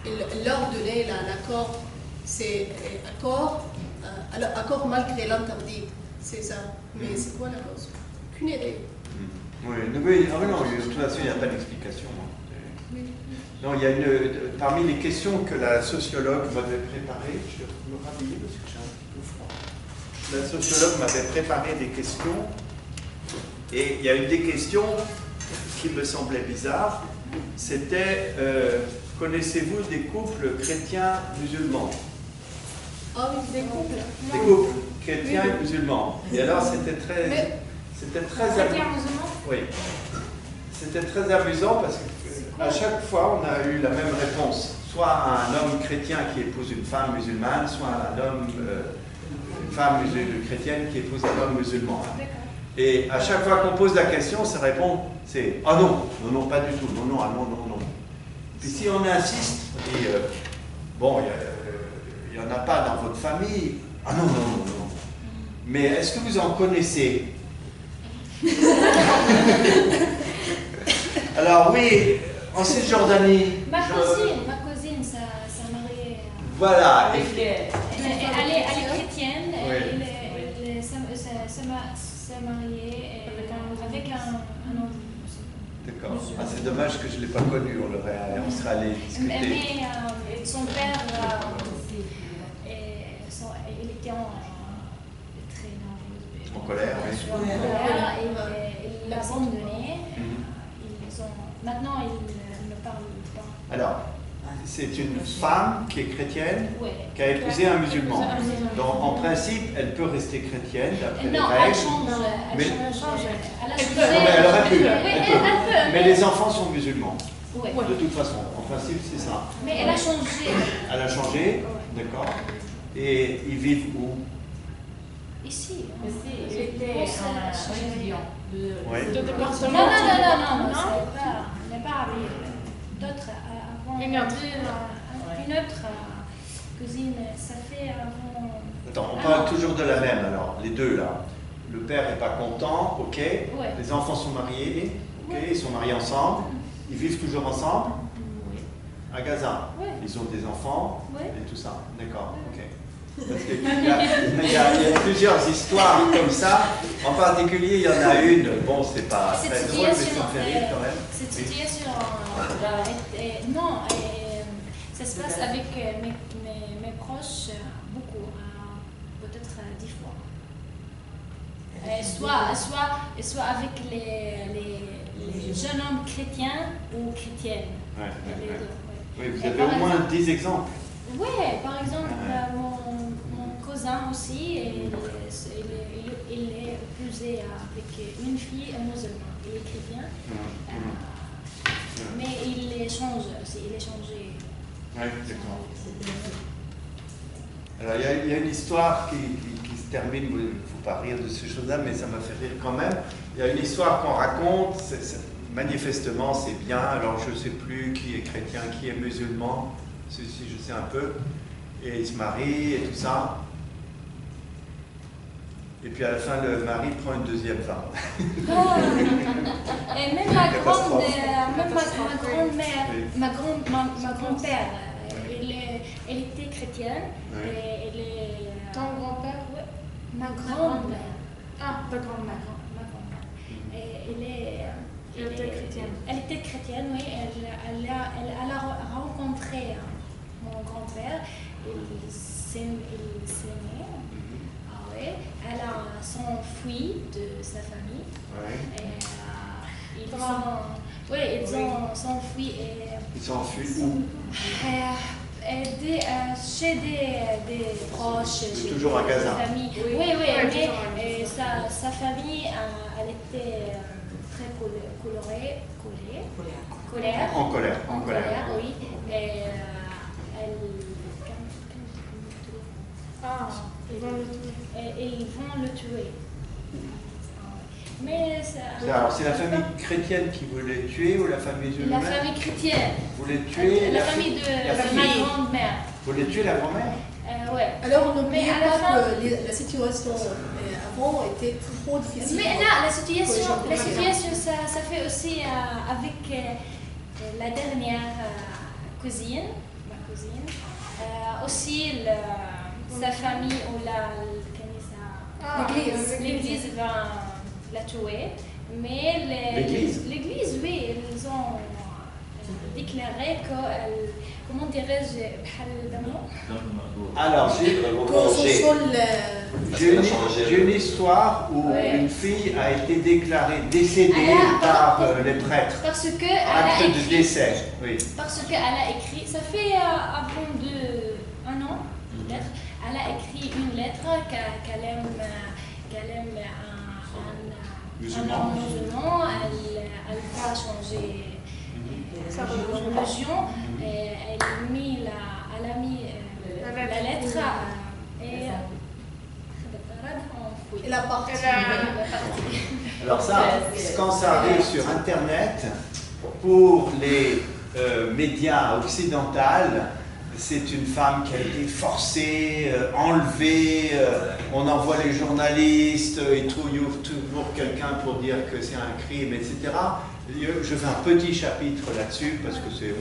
ils leur donnaient l'accord, c'est accord malgré l'interdit, c'est ça. Mais c'est quoi la cause? Aucune idée. Oui, non, de toute façon, il n'y a pas d'explication. Non, il y a parmi les questions que la sociologue m'avait préparées, je vais me rhabiller parce que j'ai un petit peu froid. La sociologue m'avait préparé des questions, et il y a une des questions qui me semblait bizarre, c'était connaissez-vous des couples chrétiens musulmans? Ah oui, des couples. Des couples chrétiens et musulmans. Et alors c'était très Chrétien musulman. oui. C'était très amusant parce qu'à chaque fois on a eu la même réponse. Soit un homme chrétien qui épouse une femme musulmane, soit une femme chrétienne qui épouse un homme musulman. Et à chaque fois qu'on pose la question, ça répond, c'est « Ah non, non, non, pas du tout, non, non, ah non, non, non ». Puis si on insiste, on dit bon, il n'y en a pas dans votre famille. Ah non, non, non, non. Mais est-ce que vous en connaissez? Alors oui, en Cisjordanie. Ma cousine, ça mariée. Voilà. Elle est chrétienne. Oui. Elle s'est mariée avec un homme. D'accord. Ah, c'est dommage que je ne l'ai pas connu, on serait allé discuter. Mais son père, il était très nerveux. En colère, oui. En colère, il l'a abandonné. Maintenant, il ne parle pas. Alors, c'est une femme qui est chrétienne, Ouais. qui a épousé un musulman. Un musulman. Donc, en principe, elle peut rester chrétienne d'après les Non, règles. elle change. Mais- Elle change. Elle a Elle changé. peut. Non, mais elle aurait pu. Oui, Elle peut. elle peut. Mais les enfants sont musulmans, Ouais. de toute façon. En principe, c'est ça. Mais elle a changé. Elle a changé, d'accord. Et ils vivent où? Ici. C'était un étudiant de Oui. De Non, département. non, c'est pas d'autres avant. Une autre. Une autre cousine, ça fait avant. Attends, on parle toujours de la même alors, les deux là. Le père n'est pas content, ok. Ouais. Les enfants sont mariés, ok. Ils sont mariés ensemble. Ils vivent toujours ensemble à Gaza. Ouais. Ils ont des enfants Ouais. et tout ça. D'accord, ok. Parce qu'il y a plusieurs histoires comme ça. En particulier, il y en a une. Bon, c'est pas Cette très drôle, mais ça situation, me fait rire quand même. Cette Oui. situation, ça se passe avec mes proches beaucoup, peut-être 10 fois. Soit avec les jeunes hommes chrétiens ou chrétiennes. Ouais, Les ouais, ouais. deux, ouais. Oui, vous Et avez par au moins exemple- 10 exemples. Oui, par exemple, Ouais. mon cousin aussi, il est épousé avec une fille musulmane. Il est chrétien, mais il change aussi, il est changé. Oui, d'accord. Alors, il y a une histoire qui se termine, il ne faut pas rire de ces choses-là, mais ça m'a fait rire quand même. Il y a une histoire qu'on raconte, manifestement c'est bien, alors je ne sais plus qui est chrétien, qui est musulman, ceci je sais un peu, et ils se marient et tout ça. Et puis à la fin, le mari prend une deuxième femme. Et même ma Catastrophe. grand-mère, Oui. ma grand-père, elle était chrétienne. Oui. Et elle est. Ton grand-père? Ouais, ma grand-mère. Ah, ta grand-mère. Ma grand-mère. Et Elle était chrétienne. Elle était chrétienne, oui. Elle a rencontré mon grand-père. Il s'aimait. Ah ouais. Elle a s'enfui de sa famille. Ouais. Et, ils ont s'enfui et Ils s'enfuient où? chez des proches. C'est chez toujours à Gaza. des familles. Oui. Oui, Ouais, mais toujours à Gaza. sa famille, elle était très colère. En colère. Oui. Et Ah, ils vont le tuer. et ils vont le tuer. Mais ça, Alors, c'est la famille chrétienne qui voulait tuer ou la famille la musulmane famille chrétienne, voulait tuer la famille la de famille. ma grand-mère. Voulait tuer la grand-mère? Ouais. Alors n'oubliez Mais à la pas fin- que la situation avant était trop difficile. Mais là, la situation, Oui, je ça fait aussi avec la dernière cousine, ma cousine, aussi sa famille ou l'église va la tuer. Mais L'église? l'église, oui, ils ont déclaré que, comment dirais-je, Alors, j'ai une histoire où Ouais. une fille a été déclarée décédée par les prêtres. parce que elle a Acte de écrit, décès, oui. parce qu'elle a écrit, ça fait avant un an peut-être, elle a écrit une lettre qu'elle aime un Musulman. musulman. Elle va changer sa religion. Et elle a mis la lettre et Et la partie. Alors ça, quand ça arrive sur Internet, pour les médias occidentaux, c'est une femme qui a été forcée, enlevée, on envoie les journalistes, ils trouvent toujours quelqu'un pour dire que c'est un crime, etc. Je fais un petit chapitre là-dessus parce que c'est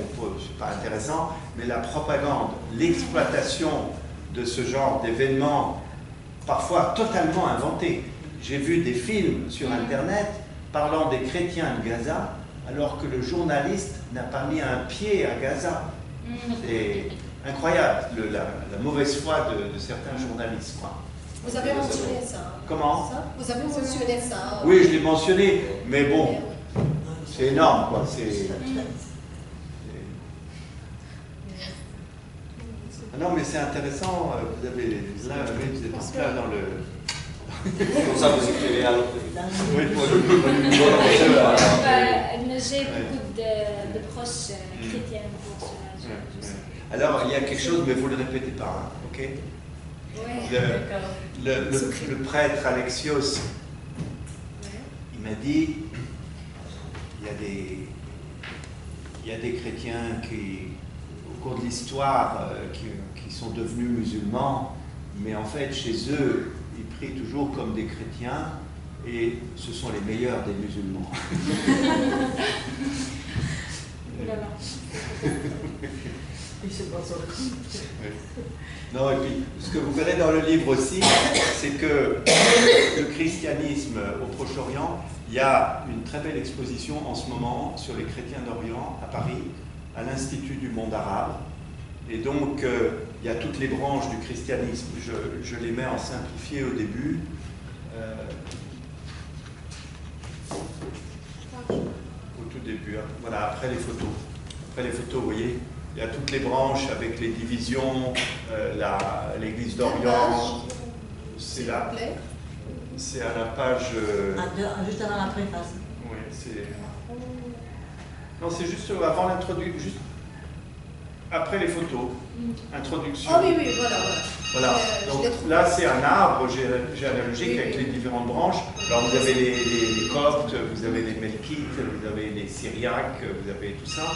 pas intéressant, mais la propagande, l'exploitation de ce genre d'événements, parfois totalement inventés. J'ai vu des films sur Internet parlant des chrétiens de Gaza, alors que le journaliste n'a pas mis un pied à Gaza. C'est incroyable, la mauvaise foi de certains journalistes, quoi. Vous avez mentionné ça. Comment? Vous avez mentionné ça. Oui, je l'ai mentionné, mais bon, c'est énorme, quoi. Non, mais c'est intéressant, vous avez là, vous êtes en plein dans le... Comme ça, vous écrivez à l'autre. Oui, j'ai beaucoup de proches chrétiens pour cela. Alors, il y a quelque chose, mais vous ne le répétez pas, hein, ok? Le prêtre Alexios, il m'a dit, il y a des chrétiens qui, au cours de l'histoire, qui sont devenus musulmans, mais en fait, chez eux, ils prient toujours comme des chrétiens, et ce sont les meilleurs des musulmans. Non, et puis, ce que vous verrez dans le livre aussi, c'est que le christianisme au Proche-Orient, il y a une très belle exposition en ce moment sur les chrétiens d'Orient à Paris, à l'Institut du monde arabe. Et donc, il y a toutes les branches du christianisme. Je les mets en simplifié au début. Au tout début, hein. Voilà, après les photos. Après les photos, vous voyez, il y a toutes les branches avec les divisions, l'église d'Orient. C'est à la page... Juste avant la préface. Oui, c'est... Non, c'est juste avant l'introduction, juste après les photos. Introduction. Ah oui, voilà. Voilà. Donc là, c'est un arbre généalogique avec les différentes branches. Alors vous avez les Coptes, vous avez les Melkites, vous avez les Syriaques, vous avez tout ça.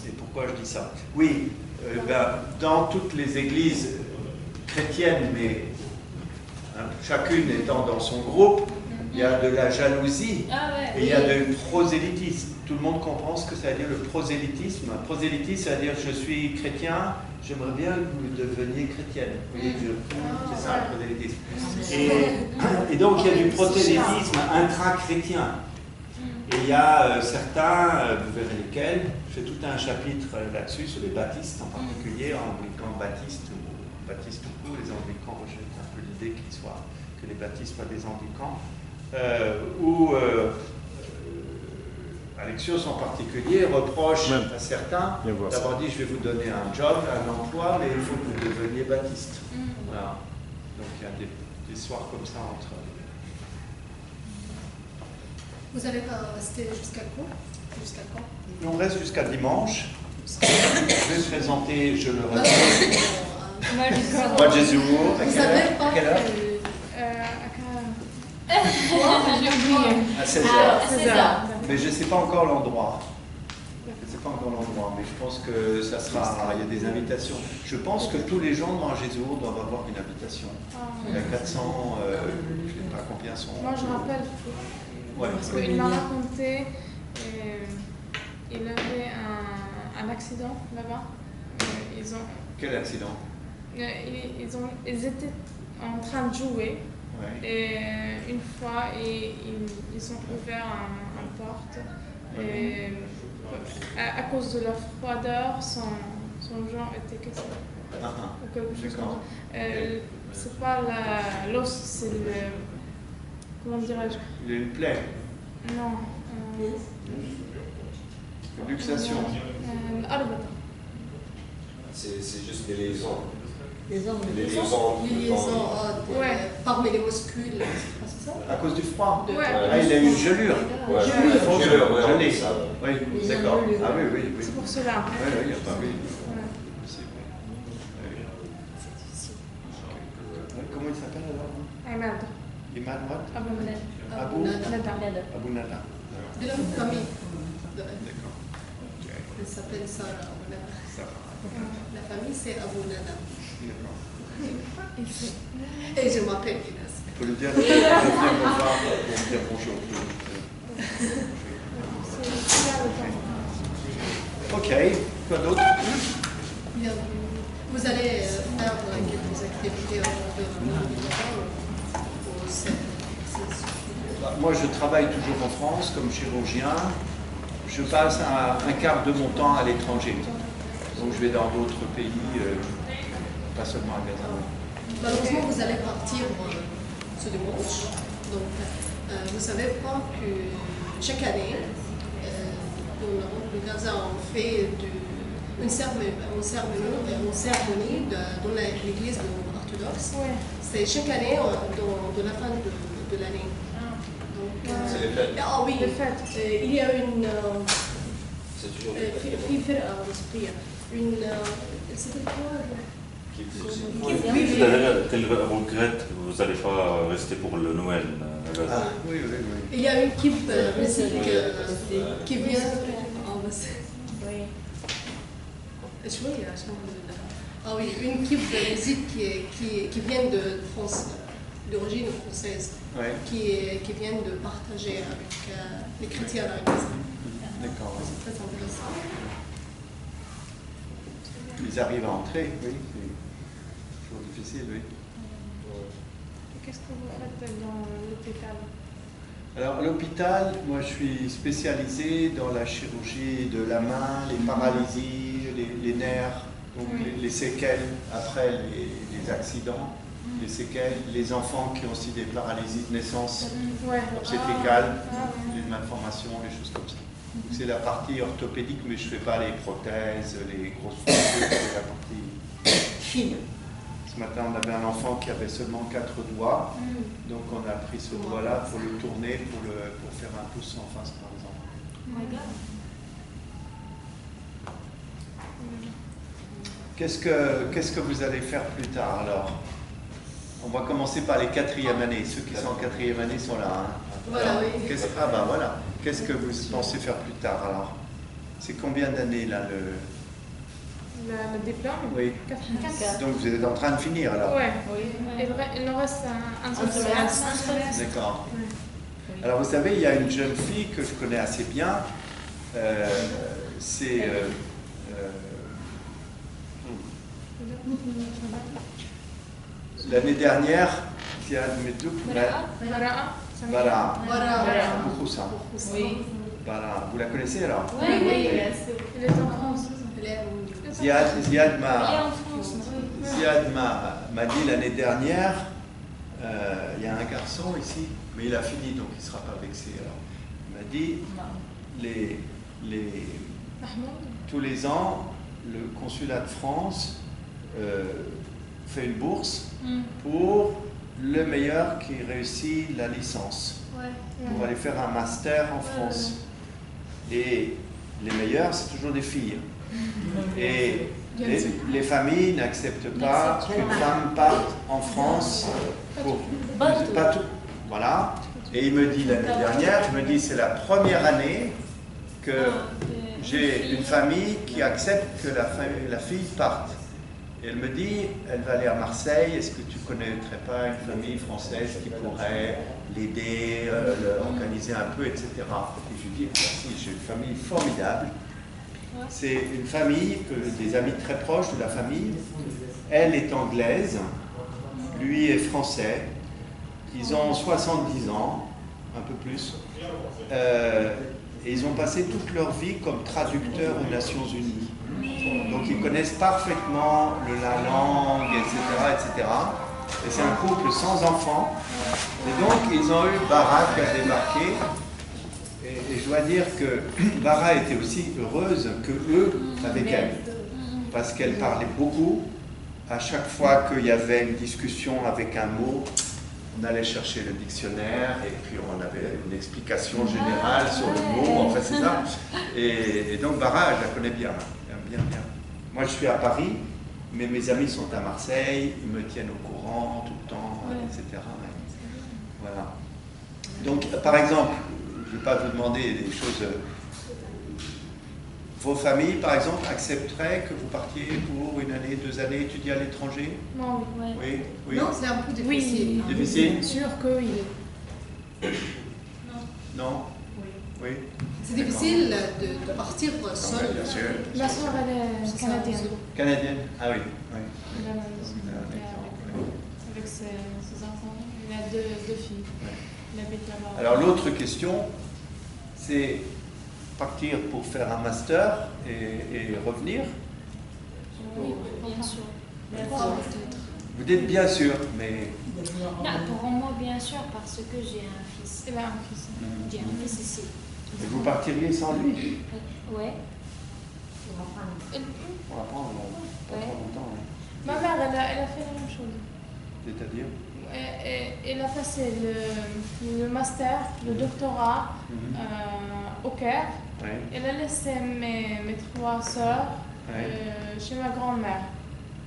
Et pourquoi je dis ça? Oui, dans toutes les églises chrétiennes, mais chacune étant dans son groupe, il y a de la jalousie et il y a du prosélytisme. Tout le monde comprend ce que ça veut dire le prosélytisme. Prosélytisme, ça veut dire je suis chrétien, j'aimerais bien que vous deveniez chrétienne. C'est ça le prosélytisme. Et donc il y a du prosélytisme intra-chrétien. Et il y a certains, vous verrez lesquels, je fais tout un chapitre là-dessus, sur les baptistes en particulier, anglicans baptistes ou baptistes tout court, les anglicans rejettent un peu l'idée que les baptistes soient des anglicans, où Alexios en particulier reproche à certains d'avoir dit je vais vous donner un job, un emploi, mais il faut que vous deveniez baptiste. Voilà. Donc il y a des histoires comme ça entre... Vous avez pas resté jusqu'à quand? Jusqu'à quand? On reste jusqu'à dimanche. Je vais présenter, je le répète. Moi, Jésus. Vous savez pas? À quelle heure? À 16h. Mais je ne sais pas encore l'endroit. Mais je pense que ça sera. Il y a des invitations. Je pense que tous les gens dans Jésus doivent avoir une invitation. Il y a 400, je ne sais pas combien sont. Moi, je rappelle. Ouais, parce qu'il m'a raconté, il avait un accident là-bas. Quel accident? Ils étaient en train de jouer. Ouais. Et une fois, ils ont ouvert une porte. Et à cause de la froideur, son genre était cassé. Ou quelque chose comme ça. C'est pas l'os, c'est le... Comment dirais-je? Une plaie. Non. Luxation. C'est juste des liaisons. Les hommes. Les liaisons. Les liaisons Ouais. parmi les muscles, c'est ça? À cause du froid. Ouais. Ah, il a une gelure. Ouais, Fausse gelure, ouais, gelée. ça. Oui, Les d'accord. gelures. Ah oui, oui, oui. C'est pour cela. Oui, oui, il n'y a pas. Oui. Ouais. C'est vrai. Oui. Comment il s'appelle alors? Ahmed. Imad what? Abou Nada. Abou Nada. Abou Nada. De la famille. D'accord. Ok. Elle s'appelle Sarah Abou Nada. Ça va. La famille, c'est Abou Nada. D'accord. Et je m'appelle Inès. Il faut le dire, de venir me voir pour me dire bonjour. C'est là le temps. Ok, quoi d'autre? Bien. Vous allez faire quelques activités de Moi, je travaille toujours en France comme chirurgien. Je passe un quart de mon temps à l'étranger. Donc, je vais dans d'autres pays, pas seulement à Gaza. Malheureusement, vous allez partir ce dimanche. Donc, vous savez pas que chaque année, au Gaza, on fait une cérémonie dans l'église orthodoxe. Ouais. C'est chaque année dans la fin de l'année. Donc, C'est les fêtes. Ah oui, Les fêtes. il y a une C'est toujours les fêtes. une c'était quoi? Quel regrette que vous n'allez pas rester pour le Noël à Gaza? Ah, oui, oui, oui. Il y a une équipe musique qui vient. Ah oui, une équipe de musique qui vient de France, d'origine française, Ouais. qui vient de partager avec les chrétiens à l'église. D'accord. Oui. C'est très intéressant. Ils arrivent à entrer, oui. C'est toujours difficile, oui. Qu'est-ce que vous faites dans l'hôpital? Alors, à l'hôpital, moi, je suis spécialisé dans la chirurgie de la main, les paralysies, les nerfs, donc les séquelles après les accidents, les séquelles, les enfants qui ont aussi des paralysies de naissance Ouais. obstétricales, les malformations, les choses comme ça. Donc, c'est la partie orthopédique, mais je ne fais pas les prothèses, les grosses fractures, c'est la partie fine. Ce matin, on avait un enfant qui avait seulement 4 doigts, donc on a pris ce doigt-là pour le tourner, pour faire un pouce en face, par exemple. Qu'est-ce que vous allez faire plus tard alors? On va commencer par les 4e années. Ceux qui sont en 4e année sont là. Hein. Voilà, Alors, oui. ah bah voilà. Qu'est-ce que vous pensez faire plus tard alors? C'est combien d'années là Le diplôme? Oui. 4. Donc vous êtes en train de finir alors? Ouais. Il nous reste un seul semestre. D'accord. Alors vous savez, il y a une jeune fille que je connais assez bien. C'est l'année dernière, Bara. Oui. Bara. Vous la connaissez alors? Oui, oui. Elle est en France. Ziad m'a dit l'année dernière, il y a un garçon ici, mais il a fini donc il ne sera pas vexé. Alors. Il m'a dit, tous les ans, le consulat de France fait une bourse pour le meilleur qui réussit la licence, pour aller faire un master en France. Et les meilleurs, c'est toujours des filles. Et les familles n'acceptent pas qu'une femme parte en France pour pas tout. Voilà. Et il me dit l'année dernière, c'est la première année que j'ai une famille qui accepte que la fille parte. Et elle me dit, elle va aller à Marseille, est-ce que tu ne connaîtrais pas une famille française qui pourrait l'aider, l'organiser un peu, etc. Et je lui dis, merci, j'ai une famille formidable. C'est une famille, des amis très proches de la famille. Elle est anglaise, lui est français. Ils ont 70 ans, un peu plus. Et ils ont passé toute leur vie comme traducteurs aux Nations Unies. Donc ils connaissent parfaitement la langue, etc. Et c'est un couple sans enfants. Et donc ils ont eu Bara qui a débarqué. Et je dois dire que Bara était aussi heureuse que eux avec elle. Parce qu'elle parlait beaucoup à chaque fois qu'il y avait une discussion avec un mot, on allait chercher le dictionnaire et puis on avait une explication générale sur le mot, enfin c'est ça. Et donc Bara, je la connais bien, bien. Moi je suis à Paris, mais mes amis sont à Marseille, ils me tiennent au courant tout le temps, etc. Voilà. Donc par exemple, je ne vais pas vous demander des choses... Vos familles, par exemple, accepteraient que vous partiez pour une année, 2 années étudier à l'étranger? Non, oui. Non, c'est un peu difficile. Oui, difficile? bien sûr que oui. Non? Oui. C'est difficile de partir seul. Bien sûr. Ma soeur, elle est canadienne. Canadienne? Ah oui. Elle a la maison. Avec ses enfants. Il a deux filles. Il habite là-bas. Alors l'autre question, c'est partir pour faire un master et revenir? Oui, bien sûr. Vous dites bien sûr, mais... Non, pour moi, bien sûr, parce que j'ai un fils. Elle a un fils. J'ai un fils ici. Et vous partiriez sans lui? Oui. On va prendre pas trop longtemps. Ma mère, elle a fait la même chose. C'est-à-dire? Elle a passé le master, le doctorat au Caire. Elle a laissé mes 3 sœurs chez ma grand-mère.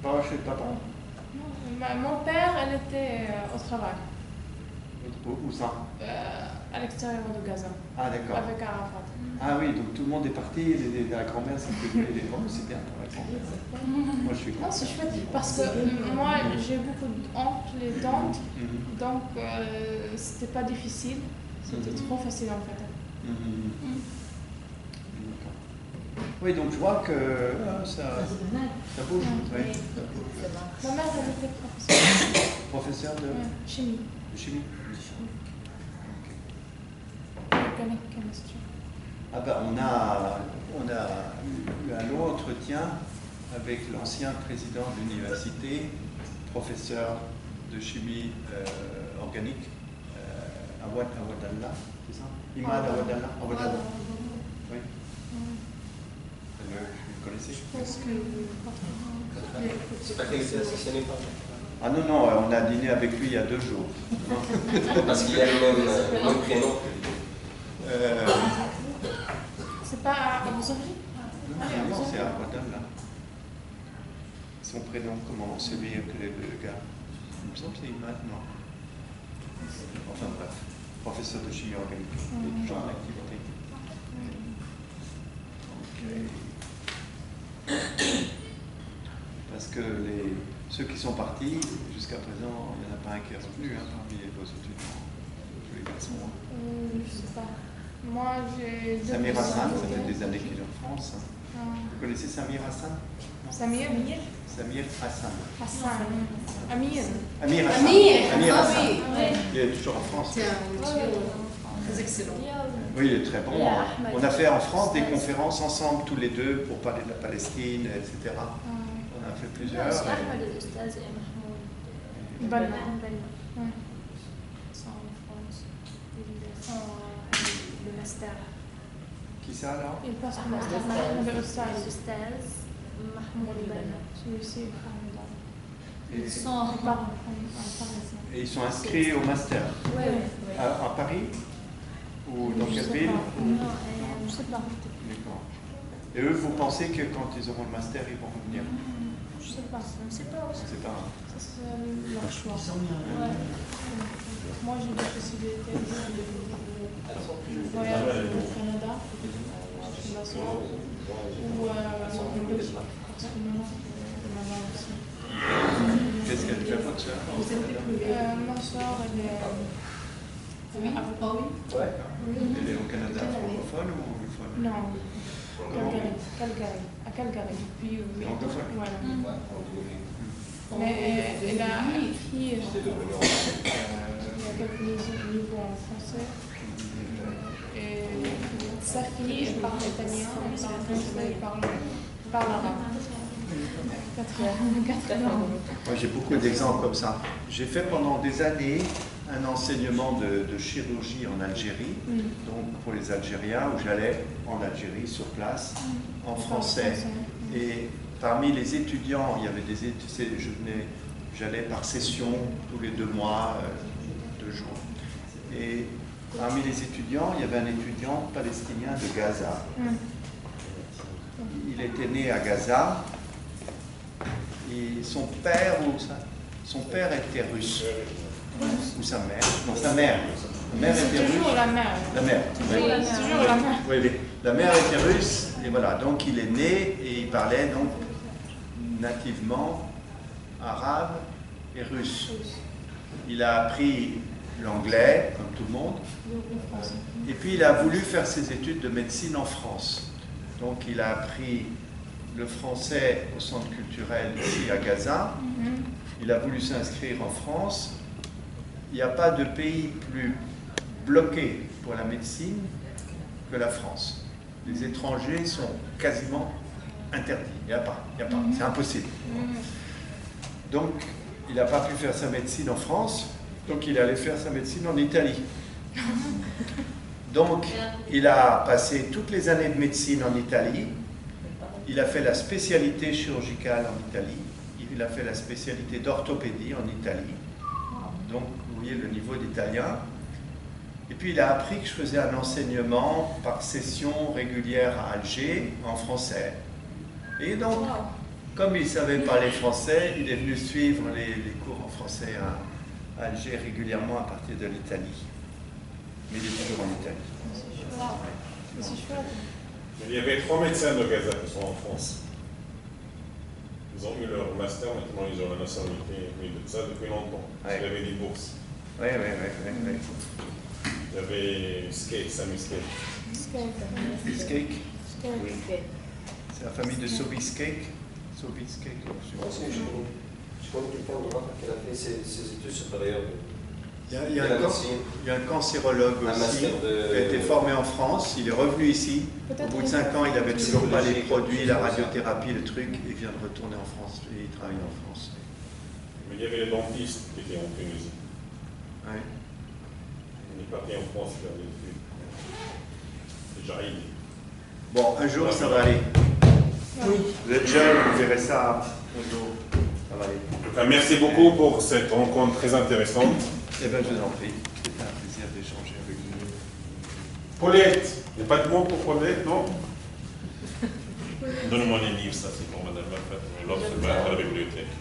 Pas chez papa? Non, mon père, elle était au travail. Où ça? À l'extérieur de Gaza. Ah d'accord. Avec Arafat. Ah oui, donc tout le monde est parti, la grand-mère s'est occupée des grands, c'est bien pour la grand-mère. Moi je suis Non, c'est chouette parce que moi j'ai beaucoup d'oncles et tantes, donc c'était pas difficile, c'était trop facile en fait. Oui, donc je vois que ça bouge. Oui. Ma mère, elle était professeure. Professeur de chimie. De chimie. Ah ben, on a eu un long entretien avec l'ancien président de l'université, professeur de chimie organique, Awadallah, c'est ça? Imad Awadallah. Oui. Vous le connaissez? Je pense que... C'est pas qu'il était assassiné par Ah non, non, on a dîné avec lui il y a 2 jours. Parce qu'il a le même prénom. C'est pas à Abu-Zabi? Non, c'est à Awadallah. Son prénom, comment celui que le gars? Il me semble que c'est Imad, non? Enfin bref, professeur de chimie organique, il est toujours en activité. Parce que ceux qui sont partis, jusqu'à présent, il n'y en a pas un qui est revenu parmi vos étudiants, tous les garçons. Je sais pas. Moi, j'ai... Samir Hassan, ça fait des années qu'il est en France. Vous connaissez Samir Hassan? Samir Hassan. Amir Hassan. Il est toujours en France. C'est un monsieur très excellent. Oui, il est très bon. On a fait en France des conférences ensemble, tous les deux, pour parler de la Palestine, etc. On a fait plusieurs. C'est Ahmed l'Oustaz et Mahmoud Banna. Ils sont en France. Ils font le master. Qui ça alors? Il passe le master. L'Oustaz. L'Oustaz Mahmoud Banna. Celui-ci, Et, Ils sont et ils sont inscrits au master. Oui. À Paris? Ou dans quelle ville? Non, je sais pas. D'accord. Et eux, vous pensez que quand ils auront le master, ils vont revenir? Je sais pas. C'est pas aussi. C'est pas... Ça, c'est leur choix. Moi, j'ai des possibilités de voyager au Canada, chez ma soeur, ou en Belgique, parce que maintenant, là-bas aussi. Qu'est-ce qu'elle fait, votre soeur? Ma soeur, elle est avocate. Elle est au Canada francophone ou anglophone? Non, Calgary. À Calgary, depuis 8 ans. Anglophone? Voilà. Mais elle a écrit il y a quelques niveaux en français. Et sa fille, elle parle italien, elle parle français, elle parle arabe. 4 ans. Moi, j'ai beaucoup d'exemples comme ça. J'ai fait pendant des années un enseignement de chirurgie en Algérie, donc pour les Algériens, où j'allais en Algérie sur place, en français. Et parmi les étudiants, il y avait des étudiants, j'allais par session tous les 2 mois, 2 jours. Et parmi les étudiants, il y avait un étudiant palestinien de Gaza. Il était né à Gaza et son père était russe. Ou sa mère. Non, sa mère. La mère était russe. Toujours la mère. La mère. Oui, toujours la mère. Oui, la mère était russe et voilà. Donc il est né et il parlait donc nativement arabe et russe. Il a appris l'anglais, comme tout le monde. Et puis il a voulu faire ses études de médecine en France. Donc il a appris le français au centre culturel ici à Gaza. Il a voulu s'inscrire en France. Il n'y a pas de pays plus bloqué pour la médecine que la France. Les étrangers sont quasiment interdits. Il n'y a pas. C'est impossible. Donc il n'a pas pu faire sa médecine en France. Donc il est allé faire sa médecine en Italie. Donc il a passé toutes les années de médecine en Italie. Il a fait la spécialité chirurgicale en Italie. Il a fait la spécialité d'orthopédie en Italie. Donc vous voyez le niveau d'italien. Et puis il a appris que je faisais un enseignement par session régulière à Alger en français. Et donc, comme il savait parler français, il est venu suivre les cours en français à Alger régulièrement à partir de l'Italie. Mais il est toujours en Italie. C'est chouette. Il y avait 3 médecins de Gaza qui sont en France. Ils ont eu leur master, maintenant ils ont la nationalité, mais ça depuis longtemps. Ouais. Il y avait des bourses. Oui. Il y avait Skate, Sami Skate. Skate. C'est la famille de Sobieski. Sobieski. Moi aussi, je connais quelqu'un de Rafa qui a fait ses études supérieures. Il y a un cancérologue aussi qui a été formé en France. Il est revenu ici. Au bout de 5 ans, il n'avait toujours pas les produits, la radiothérapie, le truc. Il vient de retourner en France et il travaille en France. Mais il y avait les dentistes qui étaient en Tunisie. Ouais. Il est parti en France faire des études. C'est Jaïd. Bon, un jour, ça va aller. Vous êtes jeune, vous verrez ça un jour. Ça va aller. En tout cas, merci beaucoup pour cette rencontre très intéressante. Eh bien, je vous en prie. C'était un plaisir d'échanger avec vous. Paulette, il n'y a pas de mot pour Paulette, non? Donne-moi les livres, ça c'est pour Madame Lafette. L'autre, c'est à la bibliothèque.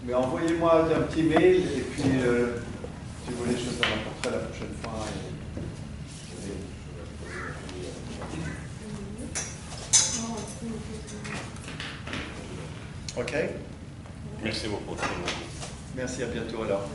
Mais envoyez-moi un petit mail et puis si vous voulez, je vous en apporterai la prochaine fois. Ok. Merci beaucoup. Merci, à bientôt alors.